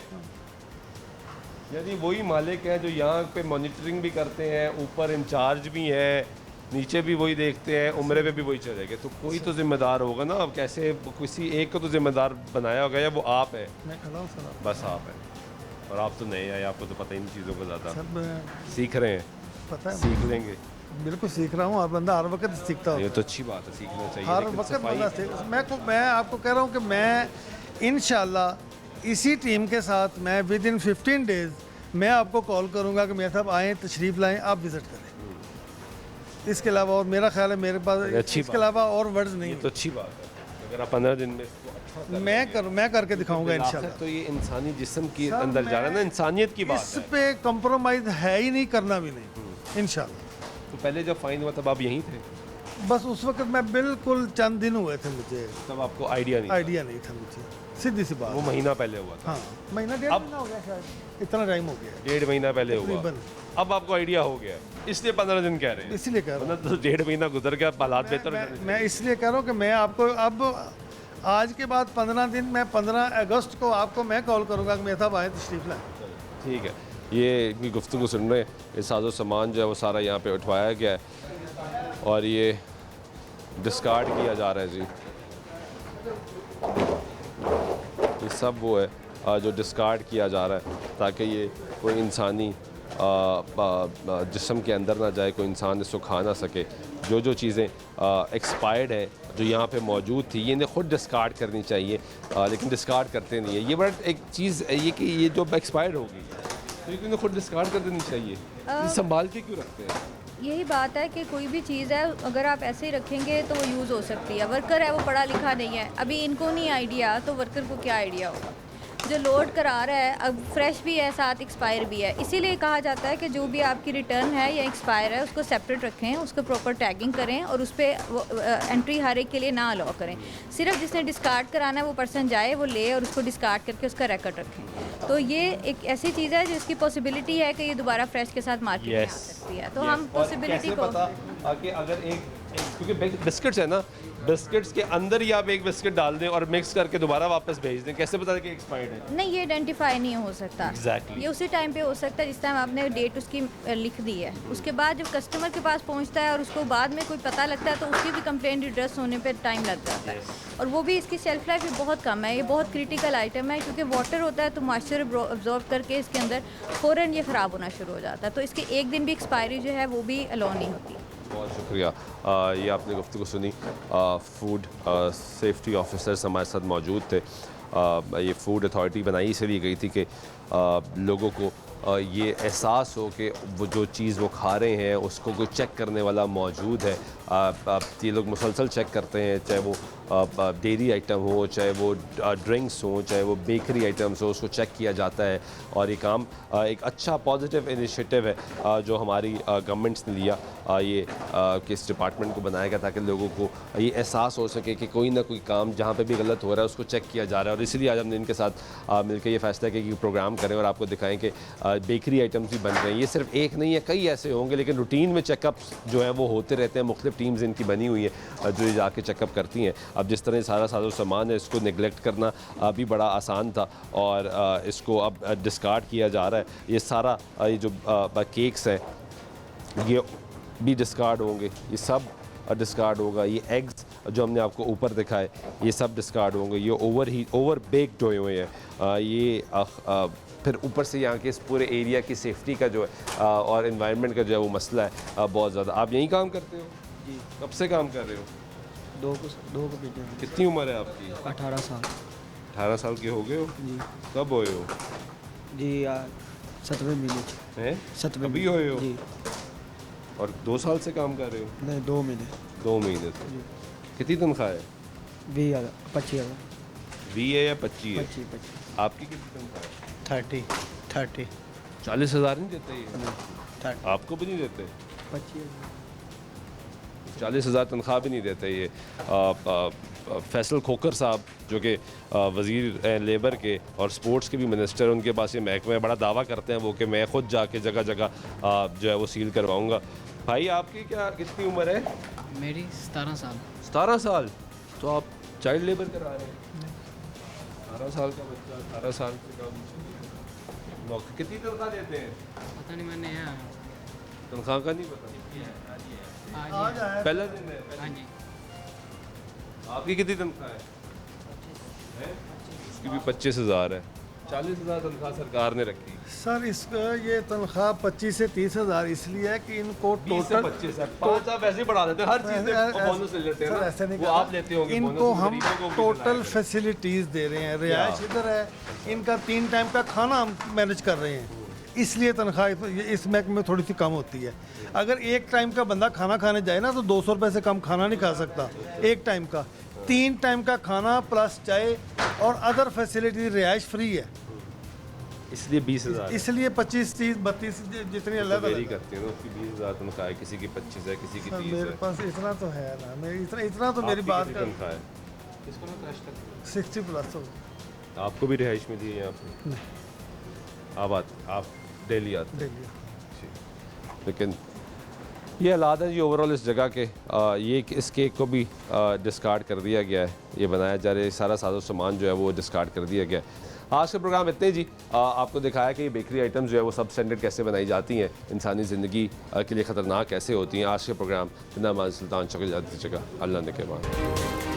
यदि वही मालिक है जो यहाँ पे मॉनिटरिंग भी करते हैं, ऊपर इंचार्ज भी है, नीचे भी वही देखते हैं, उम्रे पे भी वही चलेगा, तो कोई तो जिम्मेदार होगा ना। अब कैसे किसी एक को तो जिम्मेदार बनाया होगा, या वो आप है? मैं खड़ा हूँ सर। बस आप है, और आप तो नए हैं, आपको तो पता ही नहीं चीज़ों को ज़्यादा। सर मैं सीख रहे हैं, पता है, सीख लेंगे। बिल्कुल सीख रहा हूँ। हर बंदा हर वक्त सीखता ये हो, तो अच्छी बात है, सीखना चाहिए। हर लेकिन वक्त सफाई- बंदा सीख। मैं आपको कह रहा हूँ कि मैं इंशाल्लाह इसी टीम के साथ मैं विद इन 15 डेज़ मैं आपको कॉल करूँगा कि मेरे साहब आएँ, तशरीफ़ लाएँ, आप विज़िट करें। इसके अलावा और मेरा ख्याल है मेरे पास अच्छी इसके अलावा और वर्ड्स नहीं ये तो अच्छी बात है। अगर आप 15 दिन में इसको अच्छा मैं करके दिखाऊंगा इंशाल्लाह। तो ये इंसानी जिस्म के अंदर जा रहा है ना, इंसानियत की बात इस है। पे कॉम्प्रोमाइज़ है ही नहीं, करना भी नहीं इंशाल्लाह। तो पहले जब फाइन हुआ तब आप यहीं थे? बस उस वक्त मैं बिल्कुल चंद दिन हुए थे, मुझे तब आपको आइडिया नहीं आइडिया नहीं था मुझे, सीधी सी था? बात। वो महीना पहले हुआ था? हाँ, महीना डेढ़ महीना हो गया शायद, इतना टाइम हो गया 1.5 महीना पहले हुआ। तकरीबन। अब आपको आइडिया हो गया, इसलिए 15 दिन कह रहे हैं। इसलिए कह रहा हूँ मतलब तो 1.5 महीना गुजर गया, हालात बेहतर हो जाने मैं इसलिए कह रहा हूँ कि मैं आपको अब आज के बाद 15 दिन, मैं 15 अगस्त को आपको मैं कॉल करूँगा कि मेरे साहब आए तशरीफ़ लाएँ। ठीक है, ये इनकी गुफ्तगू सुन रहे हैं। ये साजो सामान जो है वो सारा यहाँ पे उठवाया गया है और ये डिस्कार्ड किया जा रहा है जी। ये सब वो है जो डिस्कार्ड किया जा रहा है ताकि ये कोई इंसानी जिस्म के अंदर ना जाए, कोई इंसान इसको खा ना सके। जो चीज़ें एक्सपायर्ड है जो यहाँ पे मौजूद थी ये इन्हें खुद डिस्कार्ड करनी चाहिए, लेकिन डिस्कार्ड करते नहीं है। ये बड़ा एक चीज़ ये कि ये जो एक्सपायर्ड होगी तो ये इन्हें खुद डिस्कार्ड कर देनी चाहिए। ये संभाल के क्यों रखते हैं? यही बात है कि कोई भी चीज़ है अगर आप ऐसे ही रखेंगे तो वो यूज़ हो सकती है। वर्कर है वो पढ़ा लिखा नहीं है, अभी इनको नहीं आइडिया तो वर्कर को क्या आइडिया होगा। जो लोड करा रहा है अब फ्रेश भी है साथ एक्सपायर भी है, इसीलिए कहा जाता है कि जो भी आपकी रिटर्न है या एक्सपायर है उसको सेपरेट रखें, उसको प्रॉपर टैगिंग करें और उस पर एंट्री हर एक के लिए ना अलाउ करें। सिर्फ जिसने डिस्कार्ड कराना है वो पर्सन जाए वो ले और उसको डिस्कार्ड करके उसका रिकॉर्ड रखें। तो ये एक ऐसी चीज़ है जिसकी पॉसिबिलिटी है कि ये दोबारा फ्रेश के साथ मार्केट में आ सकती है। तो हम पॉसिबिलिटी को कि अगर एक क्योंकि बिस्किट्स है ना, बिस्किट्स के अंदर ही आप एक बिस्किट डाल दें और मिक्स करके दोबारा वापस भेज दें, कैसे पता कि एक्सपायर्ड है? नहीं, ये आइडेंटिफाई नहीं हो सकता। Exactly. ये उसी टाइम पे हो सकता है जिस टाइम आपने डेट उसकी लिख दी है। उसके बाद जब कस्टमर के पास पहुंचता है और उसको बाद में कोई पता लगता है तो उसकी भी कंप्लेंट रिड्रेस होने पे टाइम लग जाता है। और वो भी इसकी शेल्फ लाइफ भी बहुत कम है। ये बहुत क्रिटिकल आइटम है क्योंकि वाटर होता है तो मॉइस्चर अब्जॉर्ब करके इसके अंदर फ़ौरन ये ख़राब होना शुरू हो जाता है। तो इसके एक दिन भी एक्सपायरी जो है वो भी अलाउ नहीं होती। बहुत शुक्रिया। ये आपने गुफ्तगू सुनी। फूड सेफ्टी ऑफिसर्स हमारे साथ मौजूद थे। ये फूड अथॉरिटी बनाई इसलिए गई थी कि लोगों को ये एहसास हो कि वो जो चीज़ वो खा रहे हैं उसको कोई चेक करने वाला मौजूद है। ये लोग मुसलसल चेक करते हैं, चाहे वो डेयरी आइटम हो, चाहे वो ड्रिंक्स हो, चाहे वो बेकरी आइटम्स हो, उसको चेक किया जाता है। और ये काम एक अच्छा पॉजिटिव इनिशिएटिव है जो हमारी गवर्नमेंट्स ने लिया। ये किस डिपार्टमेंट को बनाया गया ताकि लोगों को ये एहसास हो सके कि कोई ना कोई काम जहाँ पे भी गलत हो रहा है उसको चेक किया जा रहा है। और इसीलिए आज हमने इनके साथ मिलकर ये फैसला किया कि प्रोग्राम करें और आपको दिखाएं कि बेकरी आइटम्स भी बन रहे हैं। ये सिर्फ एक नहीं है, कई ऐसे होंगे, लेकिन रूटीन में चेकअप्स जो है वो होते रहते हैं। मुख्तलिफ टीम्स इनकी बनी हुई है जो जाके चेकअप करती हैं। अब जिस तरह सारा साजो सामान है इसको निगलेक्ट करना भी बड़ा आसान था और इसको अब डिस्कार्ड किया जा रहा है। ये सारा ये जो केक्स हैं ये भी डिस्कार्ड होंगे, ये सब डिस्कार्ड होगा। ये एग्स जो हमने आपको ऊपर दिखाए ये सब डिस्कार्ड होंगे। ये ओवर बेक्ड हुए हैं। ये फिर ऊपर से यहाँ के इस पूरे एरिया की सेफ्टी का जो है और एनवायरनमेंट का जो है वो मसला है बहुत ज़्यादा। आप यहीं काम करते हो? जी। कब से काम कर रहे हो? दो को पीछे। कितनी उम्र है आपकी? 18 साल। 18 साल के हो गए हो? जी। कब होए हो? जी 7वें महीने हैं? 7वें अभी होए हो? जी। और 2 साल से काम कर रहे हो? नहीं 2 महीने। 2 महीने से। कितनी तनख्वाह है? 20,000 25,000 20 है या 25 है? 25। आपकी कितनी तनख्वाह है? 30 40,000 नहीं देते ये? 30 आपको भी नहीं देते? 25,000 40,000 तनख्वाह भी नहीं देते ये। फैसल खोकर साहब जो कि वज़ीर लेबर के और स्पोर्ट्स के भी मिनिस्टर, उनके पास ये महकमा बड़ा दावा करते हैं वो कि मैं ख़ुद जाके जगह जगह जो है वो सील करवाऊँगा। भाई आपकी क्या कितनी उम्र है? मेरी 17 साल। 17 साल? तो आप चाइल्ड लेबर करा रहे हैं? 18 साल का बच्चा 18 साल के काम। कितनी तनख्वाह देते हैं? पता नहीं, मैंने यहाँ तनख्वाह का नहीं पता? पहला दिन है? हाँ जी। आपकी कितनी तनख्वाह है? इसकी भी 25,000 है। 40,000 तनख्वाह सरकार ने रखी। सर इसका ये तनख्वाह 25 से 30,000 इसलिए है कि इनको टोटल 25 है। 5 आप वैसे ही बढ़ा देते हैं, हर चीज़ में बोनस ले लेते हैं सर ना। ऐसे नहीं वो आप लेते होंगे इनको बोनस, हम गरीबों को भी टोटल दिलाएंगे। फैसिलिटीज़ दे रहे हैं। रिहाइश इधर है, इनका 3 टाइम का खाना हम मैनेज कर रहे हैं, इसलिए तनख्वाह इस महकमे में थोड़ी सी कम होती है। अगर एक टाइम का बंदा खाना खाने जाए ना तो 200 रुपये से कम खाना नहीं खा सकता एक टाइम का। 3 टाइम का खाना प्लस चाय और अदर फैसिलिटी रिहाइश फ्री है, इसलिए 20,000 इसलिए 25, 30, 32 जितनी अलग वेरी अलग करते हैं ना। उसकी 20,000 तनख्वाह है, किसी की 25 है, किसी की 30 मेरे है। पास इतना तो है ना, मेरी इतना तो मेरी आपकी बात कितनी कर तनख्वाह है? 60 प्लस हो। आपको भी रिहाइश मिली है यहाँ पे? आप डेली आते हैं? डेली। लेकिन ये हालात हैं जी ओवरऑल इस जगह के। ये इस केक को भी डिस्कार्ड कर दिया गया है, ये बनाया जा रहा है, सारा साजो सामान जो है वो डिस्कार्ड कर दिया गया है। आज का प्रोग्राम इतने जी। आपको दिखाया कि बेकरी आइटम्स जो है वो सब स्टैंडर्ड कैसे बनाई जाती हैं, इंसानी ज़िंदगी के लिए ख़तरनाक कैसे होती हैं। आज के प्रोग्राम बिना माज़ सुल्तान शक्ल जाती जगह अल्लाह ने के बाद।